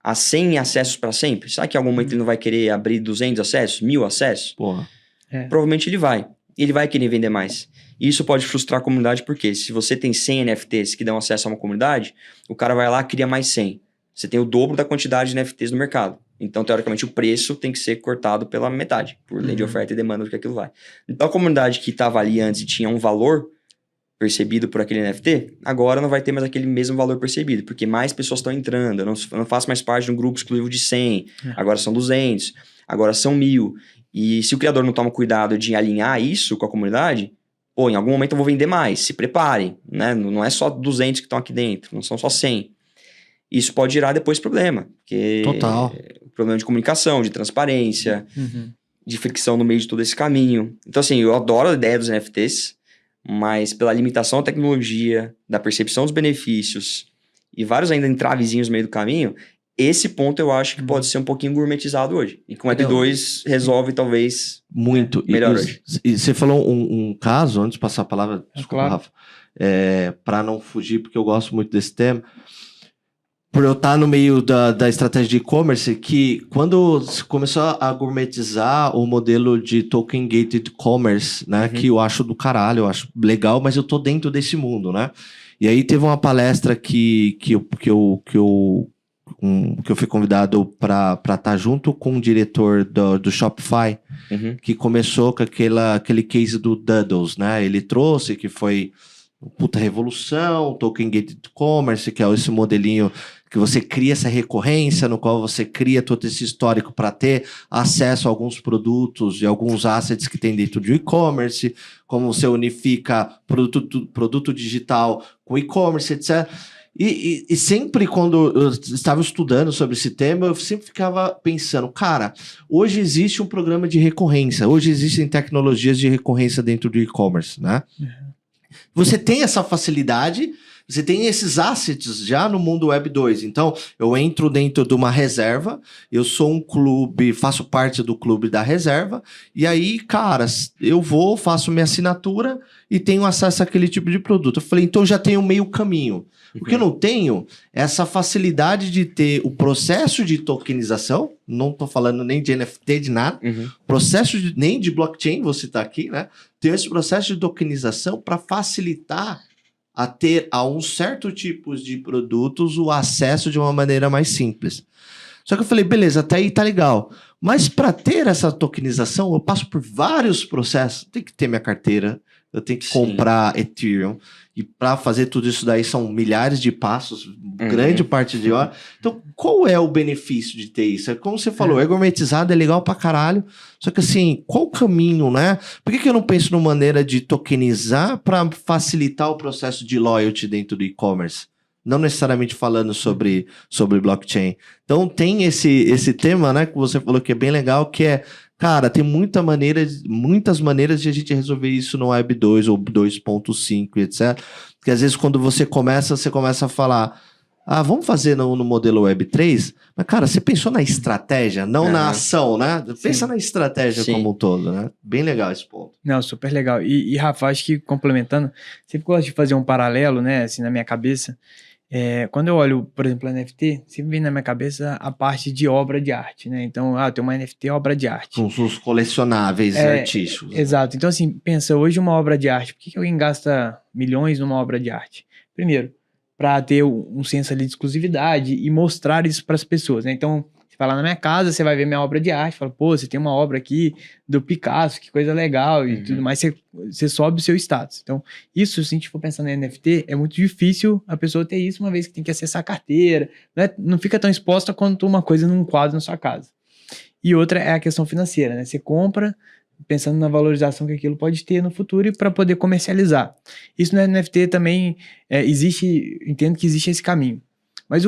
a 100 acessos para sempre? Será que em algum momento ele não vai querer abrir 200 acessos, 1000 acessos? Porra. Provavelmente ele vai. Ele vai querer vender mais. E isso pode frustrar a comunidade, porque se você tem 100 NFTs que dão acesso a uma comunidade, o cara vai lá e cria mais 100. Você tem o dobro da quantidade de NFTs no mercado. Então, teoricamente, o preço tem que ser cortado pela metade, por lei de oferta e demanda do que aquilo vai. Então, a comunidade que estava ali antes e tinha um valor percebido por aquele NFT, agora não vai ter mais aquele mesmo valor percebido, porque mais pessoas estão entrando, eu não faço mais parte de um grupo exclusivo de 100, agora são 200, agora são 1000, e se o criador não toma cuidado de alinhar isso com a comunidade, em algum momento eu vou vender mais, se preparem, né? Não é só 200 que estão aqui dentro, não são só 100. Isso pode gerar depois problema, porque Total. Problema de comunicação, de transparência, de fricção no meio de todo esse caminho. Então, assim, eu adoro a ideia dos NFTs, mas pela limitação da tecnologia, da percepção dos benefícios e vários ainda entravezinhos no meio do caminho, esse ponto eu acho que pode ser um pouquinho gourmetizado hoje. E com o Web2 resolve talvez muito. melhor hoje. E você falou um caso, antes de passar a palavra, desculpa, claro. Rafa, para não fugir, porque eu gosto muito desse tema, por eu estar no meio da estratégia de e-commerce, que quando se começou a gourmetizar o modelo de token gated commerce, né, que eu acho do caralho, eu acho legal, mas eu tô dentro desse mundo, né? E aí teve uma palestra que eu fui convidado para estar junto com o diretor do Shopify, que começou com aquele case do Doodles, né? Ele trouxe que foi uma puta revolução, Token Gated Commerce, que é esse modelinho que você cria essa recorrência, no qual você cria todo esse histórico para ter acesso a alguns produtos e alguns assets que tem dentro de e-commerce, como você unifica produto digital com e-commerce, etc. E sempre quando eu estava estudando sobre esse tema, eu sempre ficava pensando, cara, hoje existe um programa de recorrência, hoje existem tecnologias de recorrência dentro do e-commerce, né? Você tem essa facilidade, você tem esses assets já no mundo Web 2. Então, eu entro dentro de uma reserva, eu sou um clube, faço parte do clube da reserva, e aí, cara, eu vou, faço minha assinatura e tenho acesso àquele tipo de produto. Eu falei, então já tenho meio caminho. O que eu não tenho é essa facilidade de ter o processo de tokenização, não estou falando nem de NFT, de nada, nem de blockchain, vou citar aqui, né? Tem esse processo de tokenização para facilitar a ter a um certo tipo de produtos o acesso de uma maneira mais simples. Só que eu falei, beleza, até aí tá legal. Mas para ter essa tokenização, eu passo por vários processos. Eu tenho que ter minha carteira, eu tenho que comprar Ethereum. E para fazer tudo isso daí são milhares de passos, grande parte de hora. Então, qual é o benefício de ter isso? É como você falou, gourmetizado é legal pra caralho. Só que assim, qual o caminho, né? Por que eu não penso numa maneira de tokenizar para facilitar o processo de loyalty dentro do e-commerce? Não necessariamente falando sobre blockchain. Então, tem esse tema, né, que você falou que é bem legal, que é, cara, tem muitas maneiras de a gente resolver isso no Web 2 ou 2.5, etc. Porque às vezes quando você começa a falar, vamos fazer no modelo Web 3, mas cara, você pensou na estratégia, não na ação, né? Pensa na estratégia como um todo, né? Bem legal esse ponto. Não, super legal. E Rafa, acho que complementando, sempre gosto de fazer um paralelo, né, assim, na minha cabeça. Quando eu olho, por exemplo, NFT, sempre vem na minha cabeça a parte de obra de arte, né? Então, tem uma NFT obra de arte. Com os colecionáveis artísticos. Exato. Então, assim, pensa, hoje uma obra de arte, por que alguém gasta milhões numa obra de arte? Primeiro, para ter um senso ali de exclusividade e mostrar isso para as pessoas, né? Então, você vai lá na minha casa, você vai ver minha obra de arte, fala, pô, você tem uma obra aqui do Picasso, que coisa legal e tudo mais, você sobe o seu status. Então, isso, se a gente for pensando em NFT, é muito difícil a pessoa ter isso, uma vez que tem que acessar a carteira, né? Não fica tão exposta quanto uma coisa num quadro na sua casa. E outra é a questão financeira, né? Você compra pensando na valorização que aquilo pode ter no futuro e para poder comercializar. Isso no NFT também entendo que existe esse caminho. Mas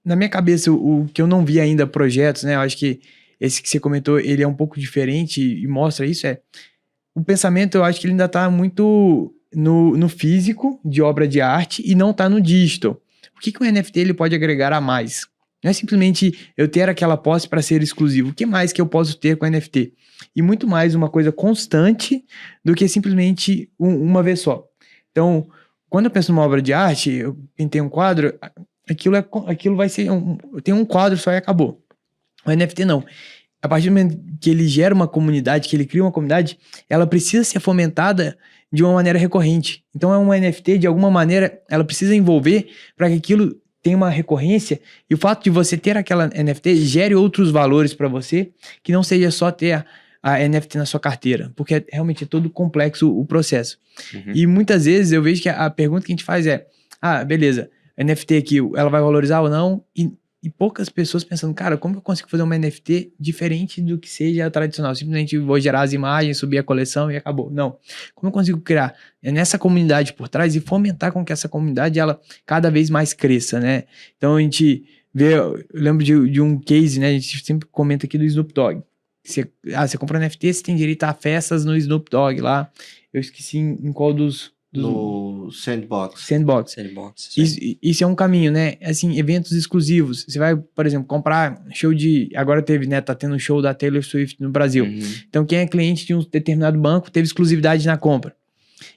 na minha cabeça, o que eu não vi ainda projetos, né? Eu acho que esse que você comentou, ele é um pouco diferente e mostra isso, o pensamento, eu acho que ele ainda está muito no físico de obra de arte e não está no digital. O que o NFT ele pode agregar a mais? Não é simplesmente eu ter aquela posse para ser exclusivo. O que mais que eu posso ter com NFT? E muito mais uma coisa constante do que simplesmente uma vez só. Então, quando eu penso numa obra de arte, eu pintei um quadro, aquilo vai ser tem um quadro só e acabou. O NFT não. A partir do momento que ele gera uma comunidade, que ele cria uma comunidade, ela precisa ser fomentada de uma maneira recorrente. Então, uma NFT, de alguma maneira, ela precisa envolver para que aquilo tenha uma recorrência, e o fato de você ter aquela NFT gere outros valores para você, que não seja só ter a NFT na sua carteira, porque realmente é todo complexo o processo. E muitas vezes eu vejo que a pergunta que a gente faz é, beleza, a NFT aqui, ela vai valorizar ou não? E poucas pessoas pensando, cara, como eu consigo fazer uma NFT diferente do que seja tradicional? Simplesmente vou gerar as imagens, subir a coleção e acabou. Não. Como eu consigo criar nessa comunidade por trás e fomentar com que essa comunidade, ela cada vez mais cresça, né? Então a gente vê, eu lembro de um case, né? A gente sempre comenta aqui do Snoop Dogg. Você compra um NFT, você tem direito a festas no Snoop Dogg lá. Eu esqueci em qual dos No Sandbox. Sandbox. Sandbox. Isso é um caminho, né? Assim, eventos exclusivos. Você vai, por exemplo, comprar show de... Agora teve, né? Tá tendo um show da Taylor Swift no Brasil. Então, quem é cliente de um determinado banco teve exclusividade na compra.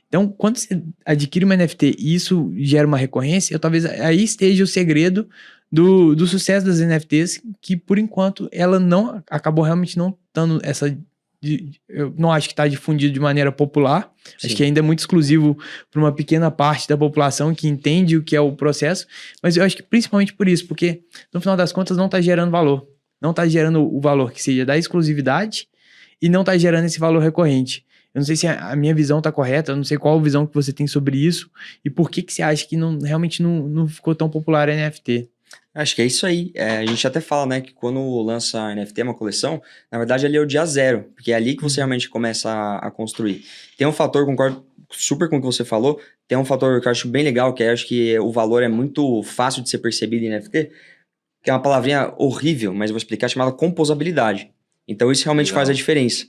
Então, quando você adquire uma NFT e isso gera uma recorrência, talvez aí esteja o segredo do sucesso das NFTs, que por enquanto ela não acabou realmente não dando essa... eu não acho que está difundido de maneira popular. Sim. Acho que ainda é muito exclusivo para uma pequena parte da população que entende o que é o processo. Mas eu acho que principalmente por isso, porque no final das contas não está gerando valor. Não está gerando o valor que seja da exclusividade e não está gerando esse valor recorrente. Eu não sei se a minha visão está correta, eu não sei qual a visão que você tem sobre isso e por que você acha que realmente não ficou tão popular a NFT. Acho que é isso aí. A gente até fala, né, que quando lança a NFT, uma coleção, na verdade ali é o dia zero, porque é ali que você realmente começa a construir. Tem um fator, concordo super com o que você falou, tem um fator que eu acho bem legal, que eu acho que o valor é muito fácil de ser percebido em NFT, que é uma palavrinha horrível, mas eu vou explicar, chamada composabilidade. Então isso realmente faz a diferença.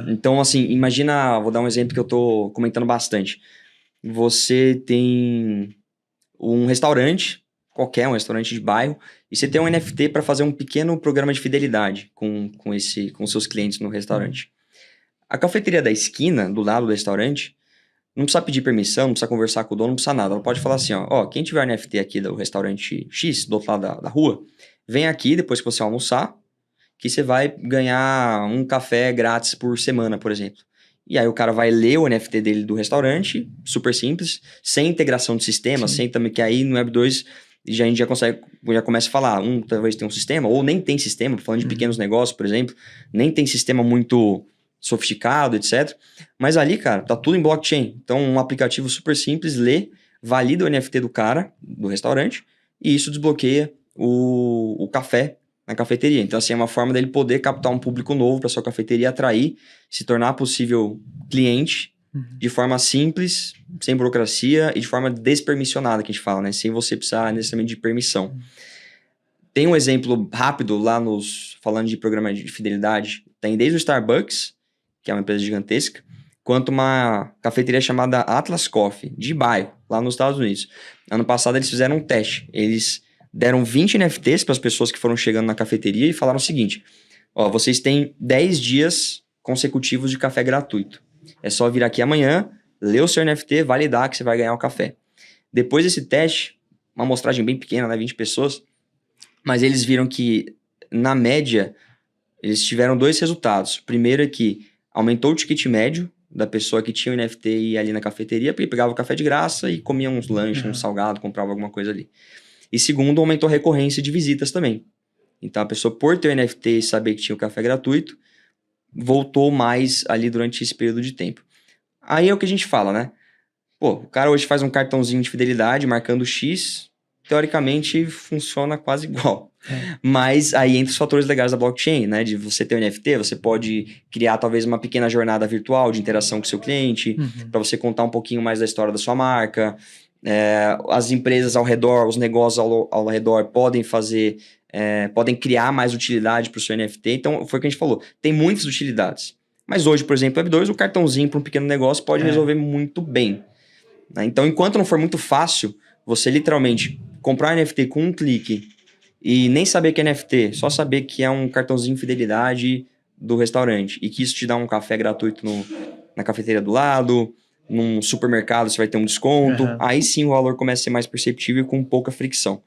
Então, assim, imagina, vou dar um exemplo que eu tô comentando bastante. Você tem um restaurante, qualquer um restaurante de bairro, e você tem um NFT para fazer um pequeno programa de fidelidade com seus clientes no restaurante. A cafeteria da esquina, do lado do restaurante, não precisa pedir permissão, não precisa conversar com o dono, não precisa nada. Ela pode falar assim, ó, quem tiver NFT aqui do restaurante X, do outro lado da rua, vem aqui depois que você almoçar, que você vai ganhar um café grátis por semana, por exemplo. E aí o cara vai ler o NFT dele do restaurante, super simples, sem integração de sistema, sem também, que aí no Web2 a gente já começa a falar, talvez tenha um sistema, ou nem tem sistema, falando de pequenos negócios, por exemplo, nem tem sistema muito sofisticado, etc. Mas ali, cara, tá tudo em blockchain. Então, um aplicativo super simples, lê, valida o NFT do cara, do restaurante, e isso desbloqueia o café na cafeteria. Então, assim, é uma forma dele poder captar um público novo para sua cafeteria, atrair, se tornar possível cliente de forma simples, sem burocracia e de forma despermissionada, que a gente fala, né? Sem você precisar necessariamente de permissão. Tem um exemplo rápido lá falando de programa de fidelidade, tem desde o Starbucks, que é uma empresa gigantesca, quanto uma cafeteria chamada Atlas Coffee, de bairro, lá nos Estados Unidos. Ano passado eles fizeram um teste, eles deram 20 NFTs para as pessoas que foram chegando na cafeteria e falaram o seguinte, vocês têm 10 dias consecutivos de café gratuito. É só vir aqui amanhã, ler o seu NFT, validar que você vai ganhar o café. Depois desse teste, uma amostragem bem pequena, né, 20 pessoas, mas eles viram que, na média, eles tiveram 2 resultados. O primeiro é que aumentou o ticket médio da pessoa que tinha o NFT e ia ali na cafeteria, porque pegava o café de graça e comia uns lanches, um salgado, comprava alguma coisa ali. E segundo, aumentou a recorrência de visitas também. Então, a pessoa, por ter o NFT e saber que tinha o café gratuito, voltou mais ali durante esse período de tempo. Aí é o que a gente fala, né? Pô, o cara hoje faz um cartãozinho de fidelidade marcando X, teoricamente funciona quase igual. Mas aí entra os fatores legais da blockchain, né? De você ter um NFT, você pode criar talvez uma pequena jornada virtual de interação com o seu cliente, para você contar um pouquinho mais da história da sua marca. As empresas ao redor, os negócios ao redor podem fazer... podem criar mais utilidade para o seu NFT. Então, foi o que a gente falou. Tem muitas utilidades. Mas hoje, por exemplo, Web2, o cartãozinho para um pequeno negócio pode resolver muito bem. Né? Então, enquanto não for muito fácil, você literalmente comprar um NFT com um clique e nem saber que é NFT, só saber que é um cartãozinho de fidelidade do restaurante e que isso te dá um café gratuito na cafeteria do lado, num supermercado você vai ter um desconto, aí sim o valor começa a ser mais perceptível com pouca fricção.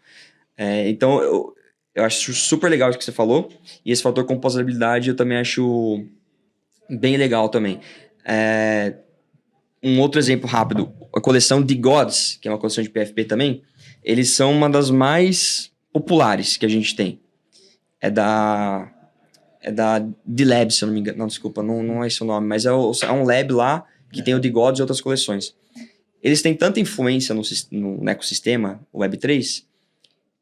Então, eu acho super legal o que você falou. E esse fator composabilidade eu também acho bem legal também. Um outro exemplo rápido. A coleção The Gods, que é uma coleção de PFP também, eles são uma das mais populares que a gente tem. É da The Lab, se eu não me engano. Não, desculpa, não é esse o nome. Mas é um lab lá que tem o The Gods e outras coleções. Eles têm tanta influência no ecossistema, o Web3,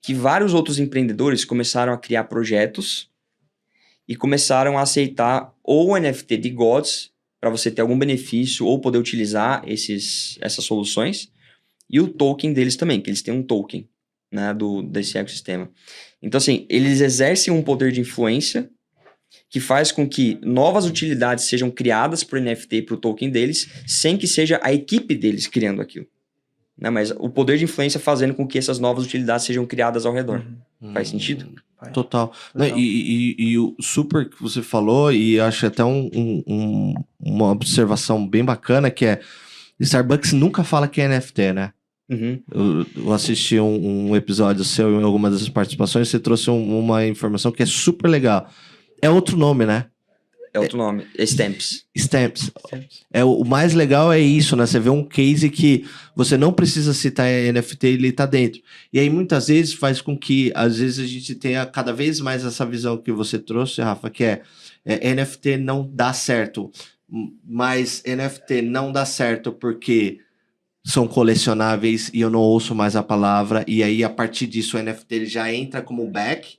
que vários outros empreendedores começaram a criar projetos e começaram a aceitar ou o NFT de Gods para você ter algum benefício ou poder utilizar essas soluções, e o token deles também, que eles têm um token, né, desse ecossistema. Então, assim, eles exercem um poder de influência que faz com que novas utilidades sejam criadas para o NFT e para o token deles, sem que seja a equipe deles criando aquilo. Né? Mas o poder de influência fazendo com que essas novas utilidades sejam criadas ao redor. Faz sentido? Total. Não, e o super que você falou, e acho até uma observação bem bacana, que é Starbucks nunca fala que é NFT, né? Eu assisti um episódio seu em alguma dessas participações, você trouxe uma informação que é super legal. É outro nome, né? É outro nome. É Stamps. Stamps. O mais legal é isso, né? Você vê um case que você não precisa citar NFT, ele tá dentro. E aí, muitas vezes, faz com que, às vezes, a gente tenha cada vez mais essa visão que você trouxe, Rafa, que é NFT não dá certo. Mas NFT não dá certo porque são colecionáveis e eu não ouço mais a palavra. E aí, a partir disso, o NFT ele já entra como back.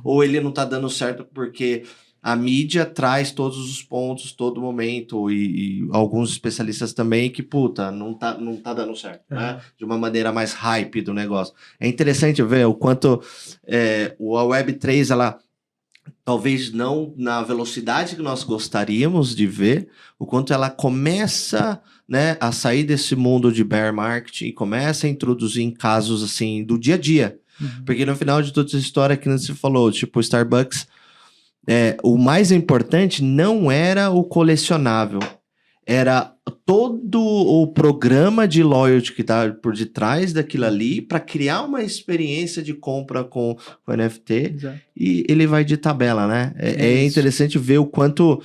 Ou ele não tá dando certo porque a mídia traz todos os pontos, todo momento, e alguns especialistas também que, puta, não tá dando certo, né? De uma maneira mais hype do negócio. É interessante ver o quanto a Web3, ela, talvez não na velocidade que nós gostaríamos de ver, o quanto ela começa, né, a sair desse mundo de bear market e começa a introduzir em casos, assim, do dia a dia. Porque no final de toda essa história que você falou, tipo, Starbucks, o mais importante não era o colecionável, era todo o programa de loyalty que tá por detrás daquilo ali para criar uma experiência de compra com o NFT. Exato. E ele vai de tabela, né? É interessante ver o quanto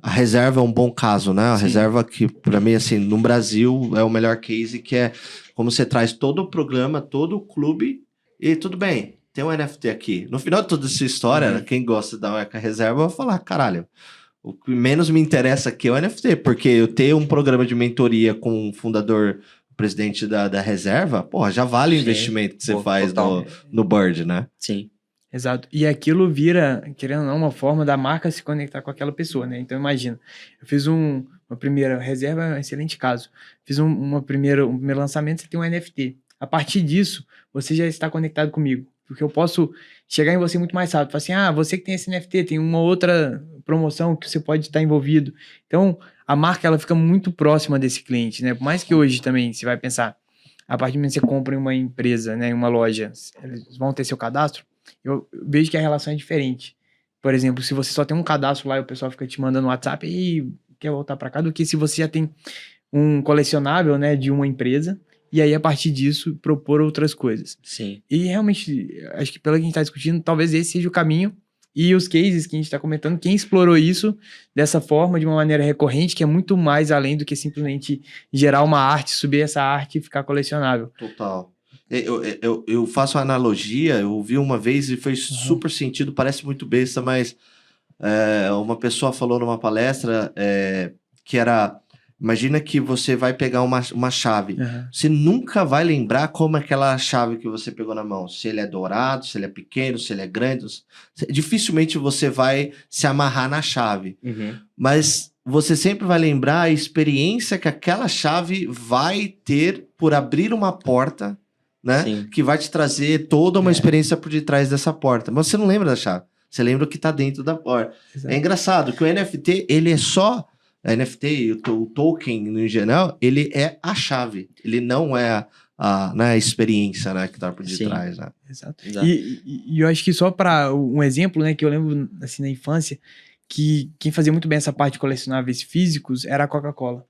a reserva é um bom caso, né? A reserva que, para mim, assim, no Brasil é o melhor case, que é como você traz todo o programa, todo o clube e tudo bem. Tem um NFT aqui. No final de toda essa história, quem gosta da marca reserva vai falar, caralho, o que menos me interessa aqui é o NFT, porque eu ter um programa de mentoria com o fundador, o presidente da reserva, porra, já vale o investimento que você faz no Bird, né? Sim. Exato. E aquilo vira, querendo ou não, uma forma da marca se conectar com aquela pessoa, né? Então, imagina, eu fiz uma primeira reserva, é um excelente caso. Fiz um primeiro lançamento, você tem um NFT. A partir disso, você já está conectado comigo. Porque eu posso chegar em você muito mais rápido. Falar assim, você que tem esse NFT, tem uma outra promoção que você pode estar envolvido. Então, a marca, ela fica muito próxima desse cliente, né? Por mais que hoje também, você vai pensar, a partir do momento que você compra em uma empresa, né, em uma loja, eles vão ter seu cadastro, eu vejo que a relação é diferente. Por exemplo, se você só tem um cadastro lá e o pessoal fica te mandando no WhatsApp e quer voltar para cá, do que se você já tem um colecionável, né, de uma empresa, e aí, a partir disso, propor outras coisas. Sim. E realmente, acho que pelo que a gente está discutindo, talvez esse seja o caminho. E os cases que a gente está comentando, quem explorou isso dessa forma, de uma maneira recorrente, que é muito mais além do que simplesmente gerar uma arte, subir essa arte e ficar colecionável. Total. Eu faço uma analogia, eu ouvi uma vez e fez super sentido, parece muito besta, mas uma pessoa falou numa palestra que era... Imagina que você vai pegar uma chave. Você nunca vai lembrar como é aquela chave que você pegou na mão. Se ele é dourado, se ele é pequeno, se ele é grande. Dificilmente você vai se amarrar na chave. Mas você sempre vai lembrar a experiência que aquela chave vai ter por abrir uma porta, né? Sim. Que vai te trazer toda uma experiência por detrás dessa porta. Mas você não lembra da chave. Você lembra o que está dentro da porta. Exato. É engraçado que o NFT, ele é só... A NFT e o token, no geral, ele é a chave. Ele não é a experiência, né, que está por detrás. Né? Exato. E eu acho que só para um exemplo, né, que eu lembro assim, na infância, que quem fazia muito bem essa parte de colecionáveis físicos era a Coca-Cola. Não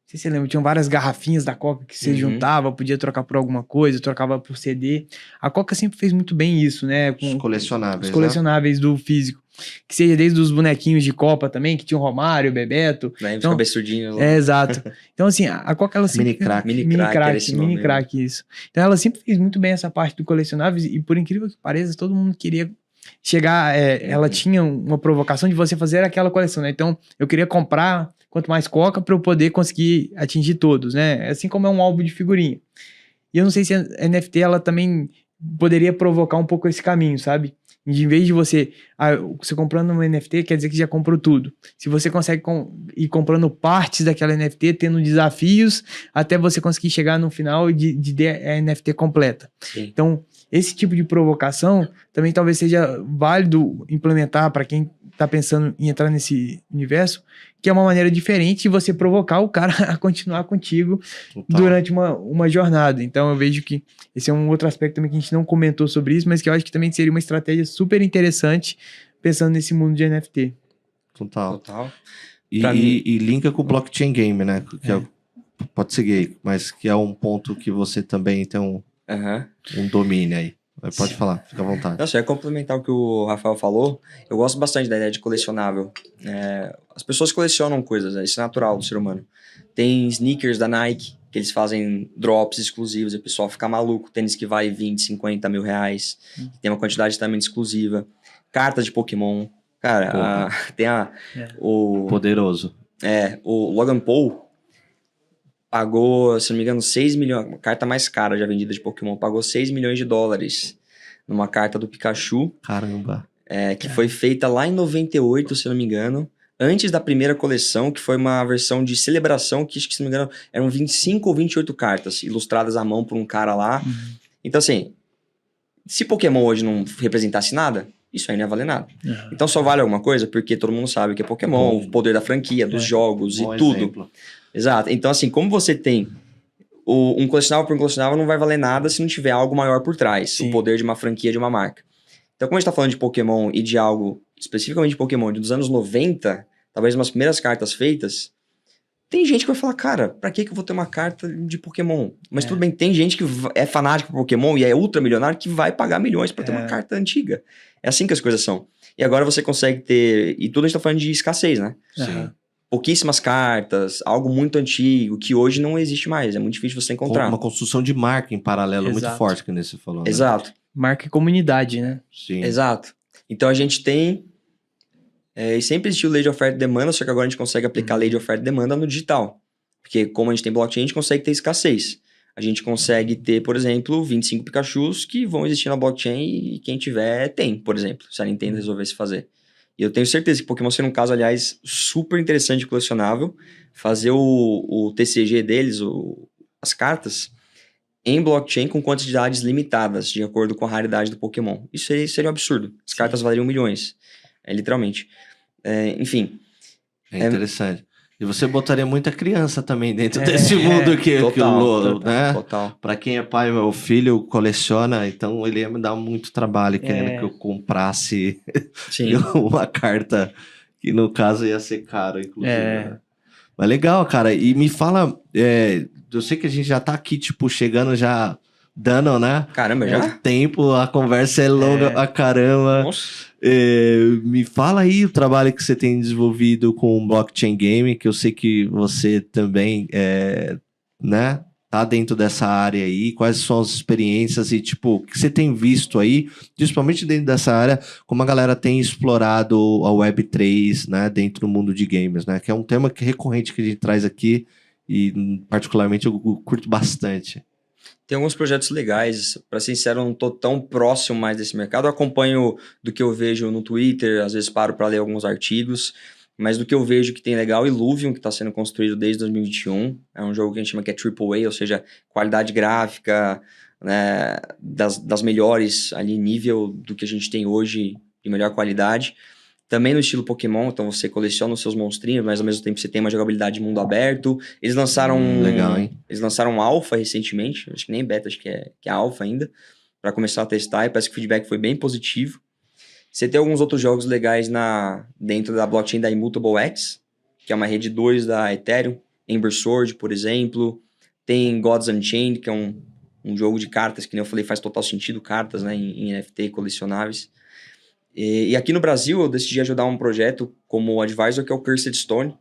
sei se você lembra, tinham várias garrafinhas da Coca que você juntava, podia trocar por alguma coisa, trocava por CD. A Coca sempre fez muito bem isso, né? Com os colecionáveis. Os colecionáveis, né? Do físico. Que seja desde os bonequinhos de Copa também, que tinha o Romário, o Bebeto. Então, os cabeçudinhos. Exato. Então, assim, a Coca, ela sempre... Mini crack, isso. Então, ela sempre fez muito bem essa parte do colecionáveis e, por incrível que pareça, todo mundo queria chegar... ela tinha uma provocação de você fazer aquela coleção, né? Então, eu queria comprar quanto mais Coca para eu poder conseguir atingir todos, né? Assim como é um álbum de figurinha. E eu não sei se a NFT, ela também poderia provocar um pouco esse caminho, sabe? Em vez de você comprando um NFT, quer dizer que já comprou tudo. Se você consegue ir comprando partes daquela NFT, tendo desafios, até você conseguir chegar no final de ter a NFT completa. Sim. Então, esse tipo de provocação também talvez seja válido implementar para quem tá pensando em entrar nesse universo, que é uma maneira diferente de você provocar o cara a continuar contigo Total. durante uma jornada. Então eu vejo que esse é um outro aspecto também que a gente não comentou sobre isso, mas que eu acho que também seria uma estratégia super interessante pensando nesse mundo de NFT. Total. Total. E, e linka com o blockchain game, né? Que pode seguir, mas que é um ponto que você também tem um domínio aí. Pode falar, fica à vontade. Não, só ia complementar o que o Rafael falou. Eu gosto bastante da ideia de colecionável. As pessoas colecionam coisas, né? Isso é natural do ser humano. Tem sneakers da Nike, que eles fazem drops exclusivos, e o pessoal fica maluco. Tênis que vai 20, 50 mil reais. Tem uma quantidade também exclusiva. Cartas de Pokémon. Cara, tem o... Poderoso. O Logan Paul pagou, se não me engano, 6 milhões... A carta mais cara já vendida de Pokémon. Pagou 6 milhões de dólares numa carta do Pikachu. Caramba. Que foi feita lá em 98, se não me engano. Antes da primeira coleção, que foi uma versão de celebração, que, se não me engano, eram 25 ou 28 cartas, ilustradas à mão por um cara lá. Então, assim, se Pokémon hoje não representasse nada, isso aí não ia valer nada. Então, só vale alguma coisa porque todo mundo sabe que é Pokémon, o poder da franquia, dos jogos e tudo. Exemplo. Exato. Então, assim, como você tem um colecionável por um colecionável, não vai valer nada se não tiver algo maior por trás. Sim. O poder de uma franquia, de uma marca. Então, como a gente tá falando de Pokémon e de algo, especificamente de Pokémon, dos anos 90, talvez umas primeiras cartas feitas, tem gente que vai falar, cara, pra que eu vou ter uma carta de Pokémon? Mas tudo bem, tem gente que é fanático por Pokémon e é ultramilionário que vai pagar milhões pra ter uma carta antiga. É assim que as coisas são. E agora você consegue ter... E tudo a gente tá falando de escassez, né? Sim. Pouquíssimas cartas, algo muito antigo, que hoje não existe mais. É muito difícil você encontrar. Uma construção de marca em paralelo muito Exato. forte, que nem você falou. Né? Exato. Marca e comunidade, né? Sim. Exato. Então a gente tem... e sempre existiu lei de oferta e demanda, só que agora a gente consegue aplicar a lei de oferta e demanda no digital. Porque como a gente tem blockchain, a gente consegue ter escassez. A gente consegue ter, por exemplo, 25 Pikachus que vão existir na blockchain e quem tiver tem, por exemplo, se a Nintendo resolvesse fazer. E eu tenho certeza que Pokémon seria um caso, aliás, super interessante de colecionável. Fazer o TCG deles, as cartas, em blockchain com quantidades limitadas, de acordo com a raridade do Pokémon. Isso seria um absurdo. As cartas valeriam milhões, literalmente. Enfim. É interessante. E você botaria muita criança também dentro desse mundo total, né? Total. Pra quem é pai, meu filho coleciona, então ele ia me dar muito trabalho querendo que eu comprasse uma carta, que no caso ia ser caro, inclusive. Né? Mas legal, cara. E me fala, eu sei que a gente já tá aqui, tipo, chegando já dando, né? Caramba, já? O tempo, a conversa é longa a caramba. Nossa. Me fala aí o trabalho que você tem desenvolvido com o Blockchain Game, que eu sei que você também né, tá dentro dessa área aí. Quais são as experiências e, tipo, o que você tem visto aí, principalmente dentro dessa área, como a galera tem explorado a Web3, né, dentro do mundo de games, né? Que é um tema recorrente que a gente traz aqui e, particularmente, eu curto bastante. Tem alguns projetos legais, para ser sincero, eu não tô tão próximo mais desse mercado. Eu acompanho do que eu vejo no Twitter, às vezes paro para ler alguns artigos, mas do que eu vejo que tem legal, Illuvium, que está sendo construído desde 2021, é um jogo que a gente chama que é AAA, ou seja, qualidade gráfica, né, das melhores ali, nível do que a gente tem hoje, de melhor qualidade. Também no estilo Pokémon, então você coleciona os seus monstrinhos, mas ao mesmo tempo você tem uma jogabilidade de mundo aberto. Eles lançaram... Legal, hein? Eles lançaram Alpha recentemente, acho que nem Beta, acho que é Alpha ainda, para começar a testar, e parece que o feedback foi bem positivo. Você tem alguns outros jogos legais dentro da blockchain da Immutable X, que é uma rede 2 da Ethereum, Ember Sword, por exemplo. Tem Gods Unchained, que é um jogo de cartas, que nem eu falei, faz total sentido, cartas, né, em NFT colecionáveis. E aqui no Brasil eu decidi ajudar um projeto como advisor, que é o Cursed Stone.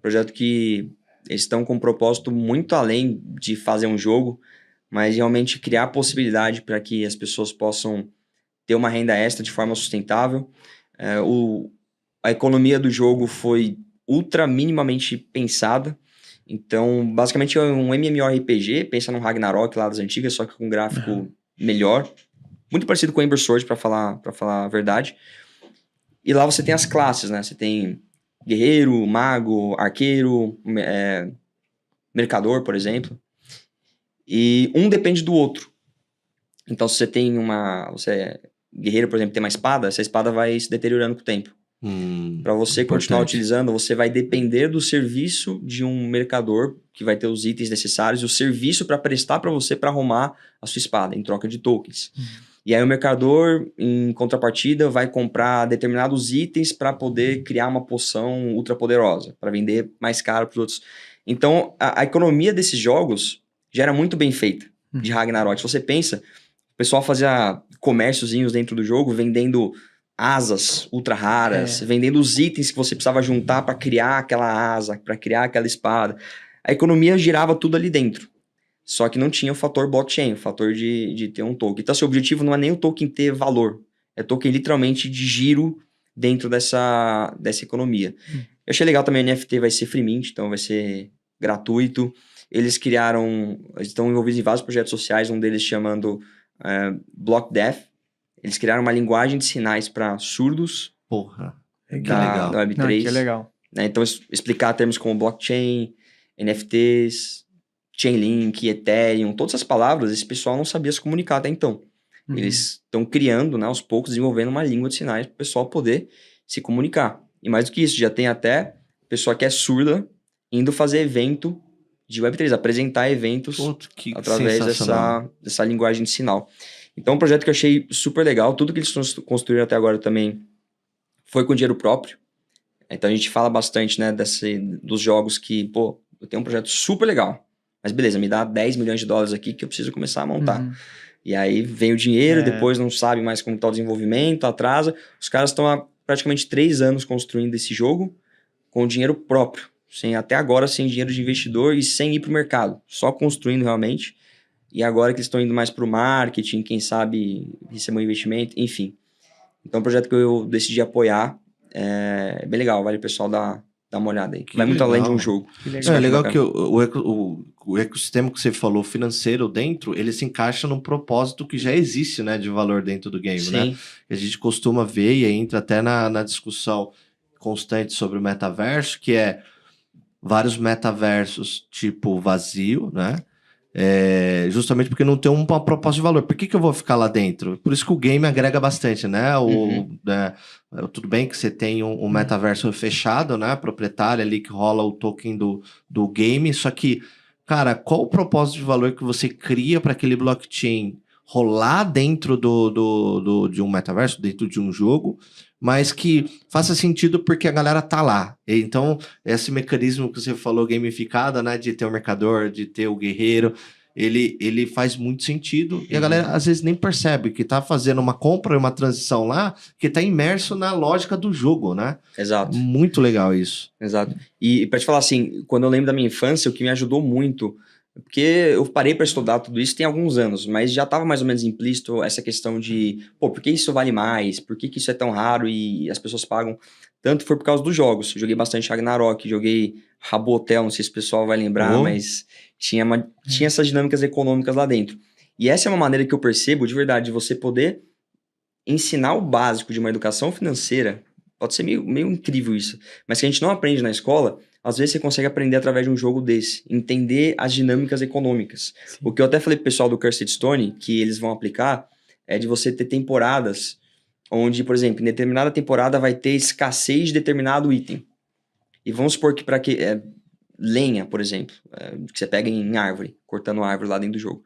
Projeto que eles estão com um propósito muito além de fazer um jogo, mas realmente criar a possibilidade para que as pessoas possam ter uma renda extra de forma sustentável. A economia do jogo foi ultra minimamente pensada. Então, basicamente é um MMORPG, pensa num Ragnarok lá das antigas, só que com um gráfico melhor. Muito parecido com o Ember Sword, para falar a verdade. E lá você tem as classes, né? Você tem guerreiro, mago, arqueiro, mercador, por exemplo. E um depende do outro. Então, se você tem guerreiro, por exemplo, tem uma espada, essa espada vai se deteriorando com o tempo. Para você continuar Importante. utilizando, você vai depender do serviço de um mercador que vai ter os itens necessários, o serviço para prestar para você para arrumar a sua espada em troca de tokens. E aí o mercador, em contrapartida, vai comprar determinados itens para poder criar uma poção ultra poderosa, para vender mais caro para os outros. Então, a economia desses jogos já era muito bem feita, de Ragnarok. Se você pensa, o pessoal fazia comérciozinhos dentro do jogo, vendendo asas ultra raras, vendendo os itens que você precisava juntar para criar aquela asa, para criar aquela espada. A economia girava tudo ali dentro. Só que não tinha o fator blockchain, o fator de ter um token. Então, seu objetivo não é nem o token ter valor. É token literalmente de giro dentro dessa economia. Eu achei legal também, o NFT vai ser free mint, então vai ser gratuito. Eles estão envolvidos em vários projetos sociais, um deles chamando Block Deaf. Eles criaram uma linguagem de sinais para surdos. Porra, que da legal. Web3. Não, que legal. Né? Então, explicar termos como blockchain, NFTs, Chainlink, Ethereum, todas essas palavras, esse pessoal não sabia se comunicar até então. Eles estão criando, né, aos poucos, desenvolvendo uma língua de sinais para o pessoal poder se comunicar. E mais do que isso, já tem até pessoa que é surda indo fazer evento de Web3, apresentar eventos através dessa linguagem de sinal. Então, um projeto que eu achei super legal. Tudo que eles construíram até agora também foi com dinheiro próprio. Então, a gente fala bastante, né, dos jogos que, pô, eu tenho um projeto super legal. Mas beleza, me dá 10 milhões de dólares aqui que eu preciso começar a montar. E aí vem o dinheiro, depois não sabe mais como está o desenvolvimento, atrasa. Os caras estão há praticamente 3 anos construindo esse jogo com dinheiro próprio. Até agora sem dinheiro de investidor e sem ir para o mercado. Só construindo realmente. E agora que eles estão indo mais para o marketing, quem sabe receber um investimento, enfim. Então, é um projeto que eu decidi apoiar. É bem legal, vale o pessoal dar uma olhada aí. Vai muito além de um jogo. É legal que o ecossistema que você falou financeiro dentro, ele se encaixa num propósito que já existe, né, de valor dentro do game, né? A gente costuma ver e entra até na discussão constante sobre o metaverso, que é vários metaversos tipo vazio, né? Justamente porque não tem uma proposta de valor. Por que eu vou ficar lá dentro? Por isso que o game agrega bastante, né? Tudo bem que você tem um metaverso fechado, né? Proprietário ali que rola o token do game, só que, cara, qual o propósito de valor que você cria para aquele blockchain rolar dentro de um metaverso, dentro de um jogo, mas que faça sentido porque a galera tá lá. Então, esse mecanismo que você falou, gamificado, né, de ter o mercador, de ter o guerreiro, ele faz muito sentido e a galera às vezes nem percebe que tá fazendo uma compra e uma transição lá, que tá imerso na lógica do jogo, né? Exato. Muito legal isso. Exato. E pra te falar assim, quando eu lembro da minha infância, o que me ajudou muito, porque eu parei para estudar tudo isso tem alguns anos, mas já estava mais ou menos implícito essa questão de, pô, por que isso vale mais? Por que isso é tão raro e as pessoas pagam? Tanto foi por causa dos jogos. Eu joguei bastante Ragnarok, joguei Habbo Hotel, não sei se o pessoal vai lembrar, mas tinha essas dinâmicas econômicas lá dentro. E essa é uma maneira que eu percebo, de verdade, de você poder ensinar o básico de uma educação financeira. Pode ser meio incrível isso, mas que a gente não aprende na escola. Às vezes você consegue aprender através de um jogo desse, entender as dinâmicas econômicas. Sim. O que eu até falei pro pessoal do Cursed Stone, que eles vão aplicar, é de você ter temporadas onde, por exemplo, em determinada temporada vai ter escassez de determinado item. E vamos supor que para lenha, por exemplo, que você pega em árvore, cortando árvore lá dentro do jogo.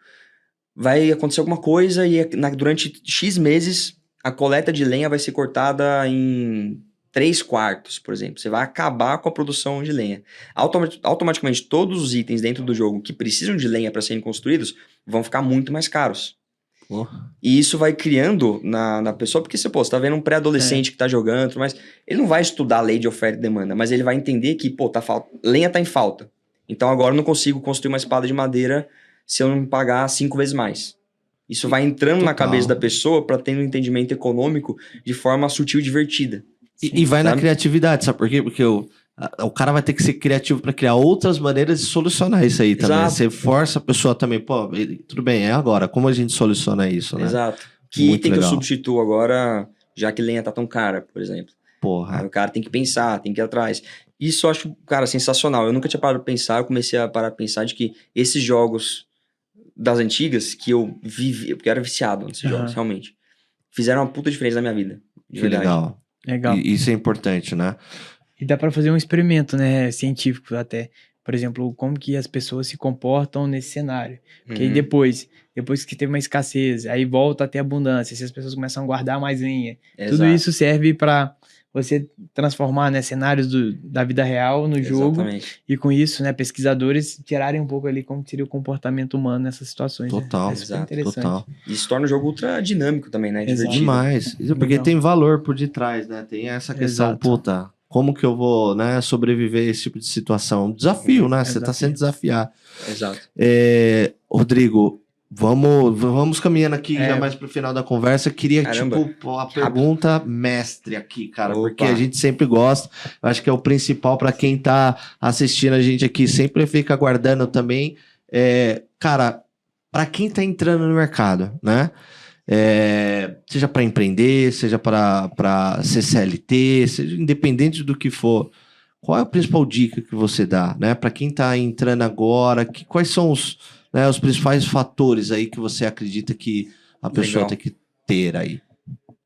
Vai acontecer alguma coisa e durante X meses a coleta de lenha vai ser cortada em 3/4, por exemplo. Você vai acabar com a produção de lenha. Automaticamente, todos os itens dentro do jogo que precisam de lenha para serem construídos vão ficar muito mais caros. E isso vai criando na pessoa, porque você tá vendo um pré-adolescente que tá jogando, mas ele não vai estudar a lei de oferta e demanda, mas ele vai entender que, lenha tá em falta. Então agora eu não consigo construir uma espada de madeira se eu não pagar 5 vezes mais. Isso vai entrando na cabeça da pessoa para ter um entendimento econômico de forma sutil e divertida. E vai na criatividade, sabe por quê? Porque o cara vai ter que ser criativo para criar outras maneiras de solucionar isso aí também. Exato. Você força a pessoa também, tudo bem, é agora, como a gente soluciona isso, né? Exato. Que item que eu substituo agora, já que lenha tá tão cara, por exemplo? Aí o cara tem que pensar, tem que ir atrás. Isso eu acho, cara, sensacional. Eu nunca tinha parado pra pensar, eu comecei a parar pra pensar de que esses jogos das antigas, que eu vivi, porque eu era viciado nesses jogos, realmente, fizeram uma puta diferença na minha vida. De verdade. Legal. Legal. Isso é importante, né? E dá para fazer um experimento, né, científico até. Por exemplo, como que as pessoas se comportam nesse cenário. Porque aí Uhum. depois que teve uma escassez, aí volta a ter abundância, se as pessoas começam a guardar mais lenha. Tudo Exato. isso serve para você transformar, né, cenários da vida real no jogo. Exatamente. E com isso, né, pesquisadores tirarem um pouco ali como seria o comportamento humano nessas situações. Total, É super exato, interessante. total. Isso torna o jogo ultra dinâmico também, né? Exato. Divertido. Demais. Isso porque Legal. tem valor por detrás, né? Tem essa questão, Exato. puta, como que eu vou, né, sobreviver a esse tipo de situação? Um desafio, né? Você tá desafio. sendo desafiado. Exato. Rodrigo, vamos caminhando aqui É. já mais pro final da conversa. Queria, Caramba. tipo, a pergunta mestre aqui, cara, Opa. porque a gente sempre gosta. Eu acho que é o principal para quem tá assistindo a gente aqui, sempre fica aguardando também. Cara, para quem tá entrando no mercado, né? Seja para empreender, seja para ser CLT, seja independente do que for, qual é a principal dica que você dá, né? Para quem está entrando agora, quais são os principais fatores aí que você acredita que a pessoa Legal. tem que ter aí?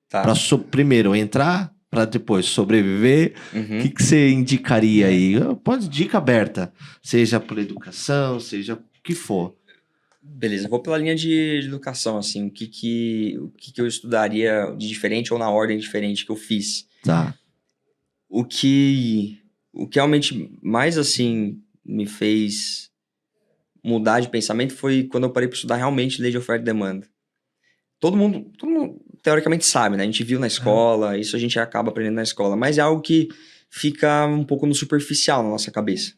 Tá. Para primeiro entrar, para depois sobreviver, o Uhum. que você indicaria aí? Pode dica aberta, seja por educação, seja o que for. Beleza, vou pela linha de educação, assim, o que eu estudaria de diferente ou na ordem diferente que eu fiz. Tá. O que realmente mais, assim, me fez mudar de pensamento foi quando eu parei para estudar realmente lei de oferta e demanda. Todo mundo teoricamente sabe, né? A gente viu na escola, isso a gente acaba aprendendo na escola, mas é algo que fica um pouco no superficial na nossa cabeça.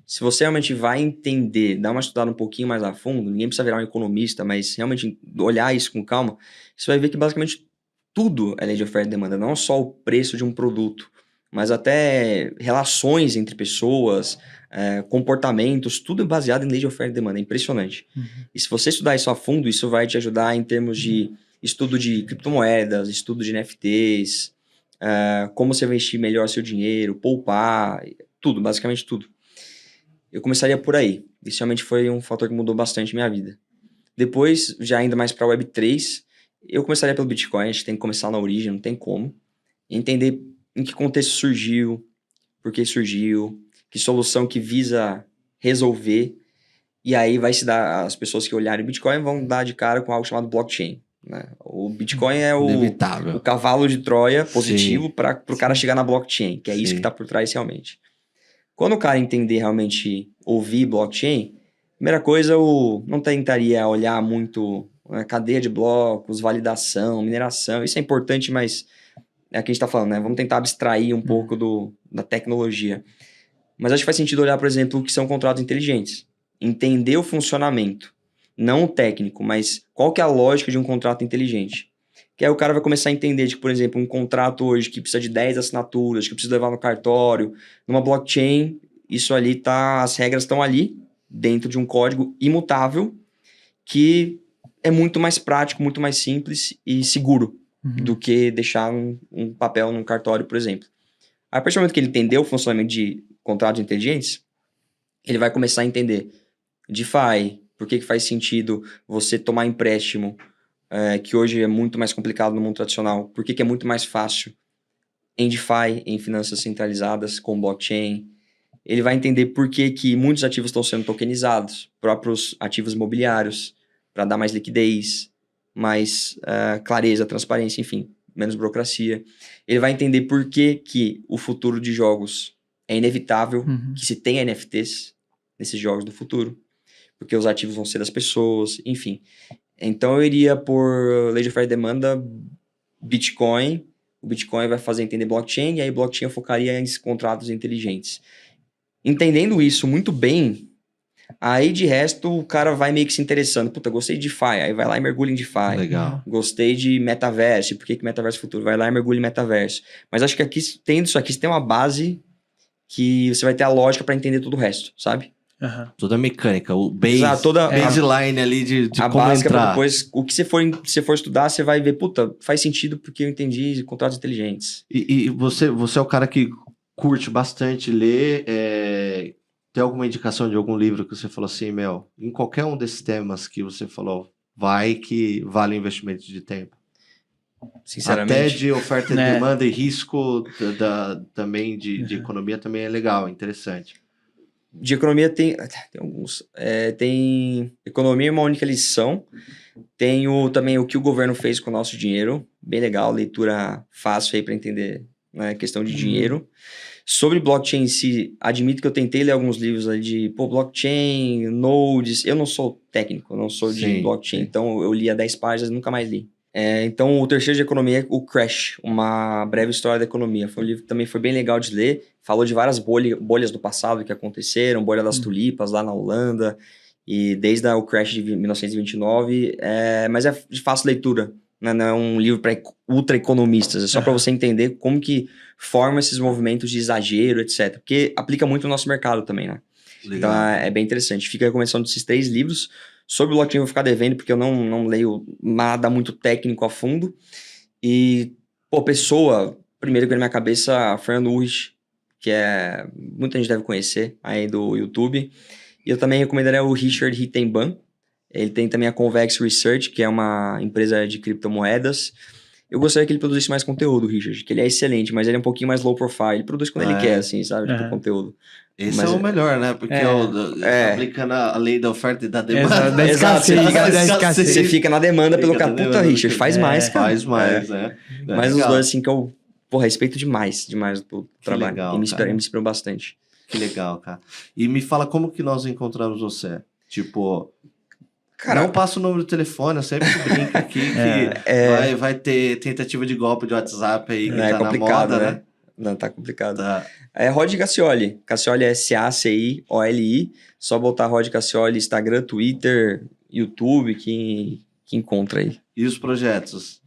Se você realmente vai entender, dar uma estudada um pouquinho mais a fundo, ninguém precisa virar um economista, mas realmente olhar isso com calma, você vai ver que basicamente tudo é lei de oferta e demanda, não só o preço de um produto, mas até relações entre pessoas, comportamentos, tudo é baseado em lei de oferta e demanda, é impressionante. Uhum. E se você estudar isso a fundo, isso vai te ajudar em termos de estudo de criptomoedas, estudo de NFTs, como você investir melhor seu dinheiro, poupar, tudo, basicamente tudo. Eu começaria por aí. Isso realmente foi um fator que mudou bastante minha vida. Depois, já indo mais para a Web3, eu começaria pelo Bitcoin. A gente tem que começar na origem, não tem como. Entender em que contexto surgiu, por que surgiu, que solução que visa resolver. E aí vai se dar, as pessoas que olharem o Bitcoin vão dar de cara com algo chamado blockchain, né? O Bitcoin é Inevitável. o cavalo de Troia positivo Sim. para o cara chegar na blockchain, que é isso Sim. que está por trás realmente. Quando o cara entender realmente, ouvir blockchain, primeira coisa, eu não tentaria olhar muito cadeia de blocos, validação, mineração. Isso é importante, mas é o que a gente está falando, né? Vamos tentar abstrair um pouco da tecnologia. Mas acho que faz sentido olhar, por exemplo, o que são contratos inteligentes. Entender o funcionamento. Não o técnico, mas qual que é a lógica de um contrato inteligente. Que aí o cara vai começar a entender de, por exemplo, um contrato hoje que precisa de 10 assinaturas, que precisa levar no cartório, numa blockchain, isso ali tá, as regras estão ali, dentro de um código imutável, que é muito mais prático, muito mais simples e seguro do que deixar um papel num cartório, por exemplo. A partir do momento que ele entendeu o funcionamento de contratos inteligentes, ele vai começar a entender DeFi, por que faz sentido você tomar empréstimo, que hoje é muito mais complicado no mundo tradicional, por que é muito mais fácil em DeFi, em finanças centralizadas, com blockchain. Ele vai entender por que muitos ativos estão sendo tokenizados, próprios ativos imobiliários, para dar mais liquidez, mais clareza, transparência, enfim, menos burocracia. Ele vai entender por que o futuro de jogos é inevitável, que se tenha NFTs nesses jogos do futuro, porque os ativos vão ser das pessoas, enfim. Então eu iria por lei de oferta e demanda, Bitcoin. O Bitcoin vai fazer entender blockchain, e aí blockchain eu focaria em contratos inteligentes. Entendendo isso muito bem, aí de resto o cara vai meio que se interessando. Puta, gostei de DeFi, aí vai lá e mergulha em DeFi. Legal. Gostei de metaverso, por que metaverso futuro? Vai lá e mergulha em metaverso. Mas acho que aqui, tendo isso aqui, você tem uma base que você vai ter a lógica para entender todo o resto, sabe? Toda a mecânica, o base, Exato, toda baseline ali de a como básica pra entrar. depois, o que você for estudar, você vai ver, puta, faz sentido porque eu entendi contratos inteligentes. E você é o cara que curte bastante ler, tem alguma indicação de algum livro que você falou assim, Mel, em qualquer um desses temas que você falou, vai que vale o investimento de tempo? sinceramente. Até de oferta e Né? demanda e risco também de economia também é legal, interessante. De economia tem alguns. Tem economia é uma única lição. Tem também o que o governo fez com o nosso dinheiro. Bem legal, leitura fácil aí para entender, né, questão de dinheiro. Sobre blockchain em si, admito que eu tentei ler alguns livros ali de blockchain, nodes. Eu não sou técnico, eu não sou de Sim, blockchain, sim. então eu lia 10 páginas e nunca mais li. Então, o terceiro de economia é o Crash, uma breve história da economia. Foi um livro que também foi bem legal de ler. Falou de várias bolhas do passado que aconteceram, bolha das tulipas lá na Holanda, e desde o Crash de 1929. Mas é de fácil leitura, né? Não é um livro para ultra economistas, é só para você entender como que forma esses movimentos de exagero, etc. Porque aplica muito no nosso mercado também, né? Legal. Então é bem interessante. Fica a recomendação desses 3 livros. Sobre o blockchain eu vou ficar devendo, porque eu não leio nada muito técnico a fundo. E, pessoa, primeiro que vem na minha cabeça, Fernando Urrich, que muita gente deve conhecer aí do YouTube. E eu também recomendaria o Richard Rittenban. Ele tem também a Convex Research, que é uma empresa de criptomoedas. Eu gostaria que ele produzisse mais conteúdo, Richard, que ele é excelente, mas ele é um pouquinho mais low profile. Ele produz quando ele quer, assim, sabe? Tipo, conteúdo. Esse Mas é o melhor, né? Porque aplicando a lei da oferta e da demanda. Exato, da Exato, escassez. você fica na demanda pelo Fica na Puta, demanda, Richard, faz mais, cara. Faz mais, né? Mas os dois, assim, que eu respeito demais do trabalho. legal, E me cara. inspirou bastante. Que legal, cara. E me fala como que nós encontramos você? Tipo, Cara, não passa o número do telefone, eu sempre brinco aqui que vai ter tentativa de golpe de WhatsApp aí que tá na moda, né? Não, tá complicado. Tá. É Rod Cassioli. Cassioli é Cacioli. Só botar Rod Cassioli, Instagram, Twitter, YouTube, que encontra aí. E os projetos?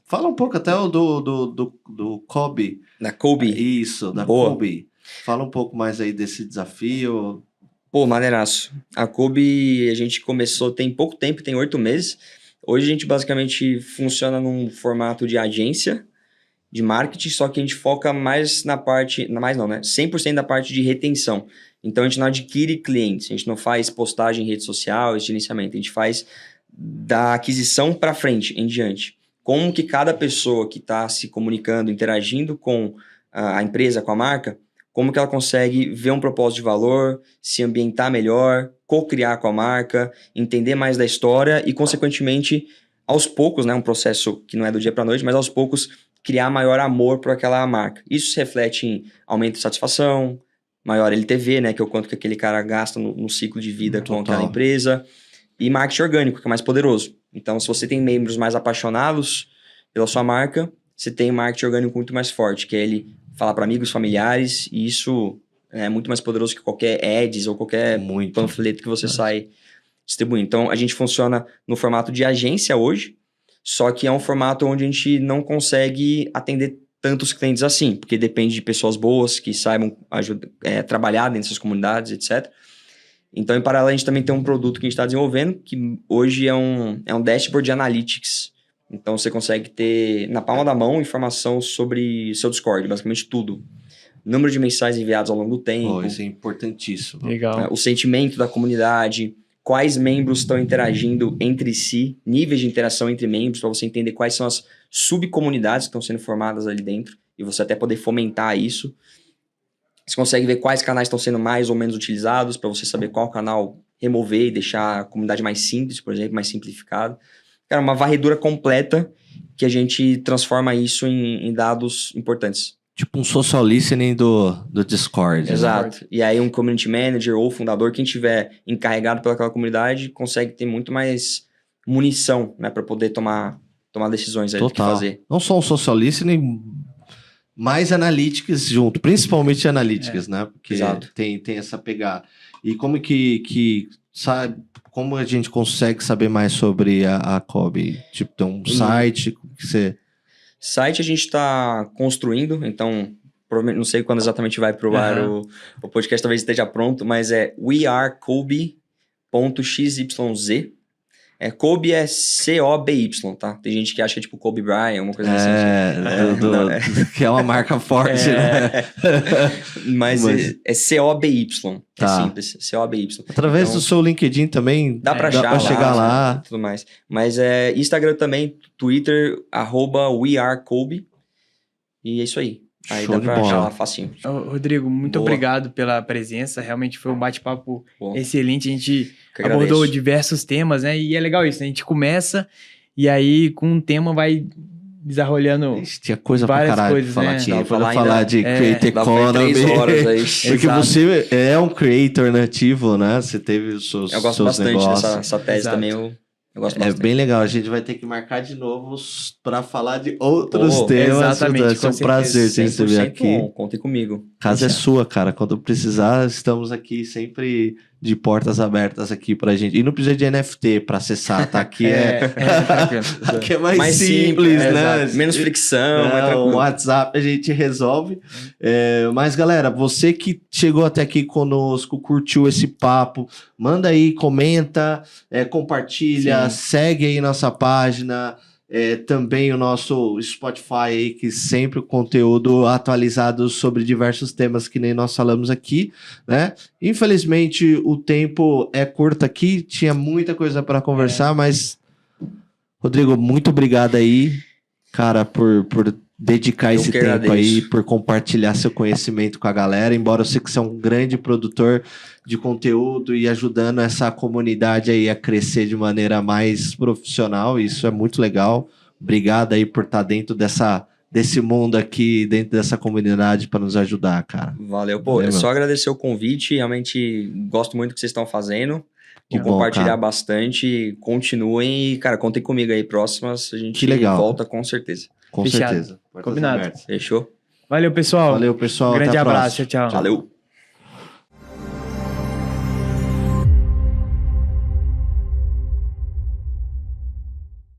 Fala um pouco até o do Kobe. Da Kobe. Isso, da Boa. Kobe. Fala um pouco mais aí desse desafio. Pô, maneiraço. A Kobe a gente começou tem pouco tempo, tem 8 meses. Hoje a gente basicamente funciona num formato de agência de marketing, só que a gente foca mais na parte, mais não, né? 100% da parte de retenção. Então a gente não adquire clientes, a gente não faz postagem em rede social, esse iniciamento, a gente faz da aquisição para frente, em diante. Como que cada pessoa que está se comunicando, interagindo com a empresa, com a marca, como que ela consegue ver um propósito de valor, se ambientar melhor, co-criar com a marca, entender mais da história e, consequentemente, aos poucos, né, um processo que não é do dia para a noite, mas aos poucos criar maior amor por aquela marca. Isso se reflete em aumento de satisfação, maior LTV, né, que é o quanto que aquele cara gasta no ciclo de vida com aquela empresa, e marketing orgânico, que é mais poderoso. Então, se você tem membros mais apaixonados pela sua marca, você tem um marketing orgânico muito mais forte, que é ele falar para amigos, familiares, e isso é muito mais poderoso que qualquer ads ou qualquer panfleto que você sai distribuindo. Então, a gente funciona no formato de agência hoje, só que é um formato onde a gente não consegue atender tantos clientes assim, porque depende de pessoas boas que saibam trabalhar dentro dessas comunidades, etc. Então, em paralelo, a gente também tem um produto que a gente está desenvolvendo, que hoje é um dashboard de analytics. Então, você consegue ter na palma da mão informação sobre seu Discord, basicamente tudo. Número de mensagens enviados ao longo do tempo. Isso é importantíssimo. Legal. O sentimento da comunidade, quais membros estão interagindo entre si, níveis de interação entre membros, para você entender quais são as subcomunidades que estão sendo formadas ali dentro, e você até poder fomentar isso. Você consegue ver quais canais estão sendo mais ou menos utilizados, para você saber qual canal remover e deixar a comunidade mais simples, por exemplo, mais simplificada. Cara, uma varredura completa que a gente transforma isso em dados importantes. Tipo um social listening do Discord. Exato. Né? E aí um community manager ou fundador, quem tiver encarregado pelaquela comunidade, consegue ter muito mais munição, né, para poder tomar decisões aí do que fazer. Não só um social listening, mais analytics junto, principalmente analytics, né? Porque tem essa pegada. E como que sabe, como a gente consegue saber mais sobre a Kobe? Tipo, tem um site que você... Site a gente está construindo, então provavelmente não sei quando exatamente vai pro ar o podcast, talvez esteja pronto, mas é wearekobe.xyz. Kobe é C-O-B-Y, tá? Tem gente que acha que é tipo Kobe Bryant, uma coisa assim. Que é uma marca forte, né? Mas é C-O-B-Y. Tá. É simples, C-O-B-Y. Através do seu LinkedIn também Dá pra achar chegar lá. Tudo mais. Mas Instagram também, Twitter, @WeAreKobe. E é isso aí. Aí Show dá de pra bola. achar lá facinho. Rodrigo, muito Boa. obrigado pela presença. Realmente foi um bate-papo Bom, excelente. A gente que abordou agradeço. diversos temas, né? E é legal isso, né? A gente começa e aí com um tema vai desarrolhando. Ixi, tinha coisa pra Várias caralho coisas, pra falar. né? Tinha Dá pra pra falar falar ainda. de Creator Dá pra ir Economy. 3 horas aí. Porque Exato. você é um creator nativo, né? Você teve os seus, Eu gosto seus bastante negócios. dessa tese Exato. também. Eu gosto É bastante. bem legal. A gente vai ter que marcar de novo para falar de outros Pô, temas. exatamente, Vai ser um com prazer te receber 100% aqui. bom, contem comigo. A casa é Fechado. sua, cara. Quando precisar, estamos aqui sempre de portas abertas aqui pra gente. E não precisa de NFT pra acessar, tá? Aqui tranquilo. aqui é mais simples, né? exato. Menos fricção, mais O tranquilo. WhatsApp a gente resolve. Mas, galera, você que chegou até aqui conosco, curtiu esse papo, manda aí, comenta, compartilha, segue aí nossa página. Também o nosso Spotify aí, que sempre o conteúdo atualizado sobre diversos temas que nem nós falamos aqui, né? Infelizmente o tempo é curto aqui, tinha muita coisa para conversar, mas Rodrigo, muito obrigado aí, cara, por dedicar Eu esse que tempo agradeço. aí, por compartilhar seu conhecimento com a galera, embora eu sei que você é um grande produtor de conteúdo e ajudando essa comunidade aí a crescer de maneira mais profissional, isso é muito legal. Obrigado aí por estar dentro desse mundo aqui, dentro dessa comunidade para nos ajudar, cara. Valeu. Pô, Valeu, é só meu. agradecer o convite. Realmente gosto muito do que vocês estão fazendo. Que Vou bom, compartilhar cara. bastante. Continuem e, cara, contem comigo aí próximas. A gente Que legal. volta com certeza. Com Fechado. certeza. Portas Combinado. abertas. Fechou? Valeu, pessoal. Valeu, pessoal. Um grande Até a abraço. próxima. Tchau, tchau. Valeu.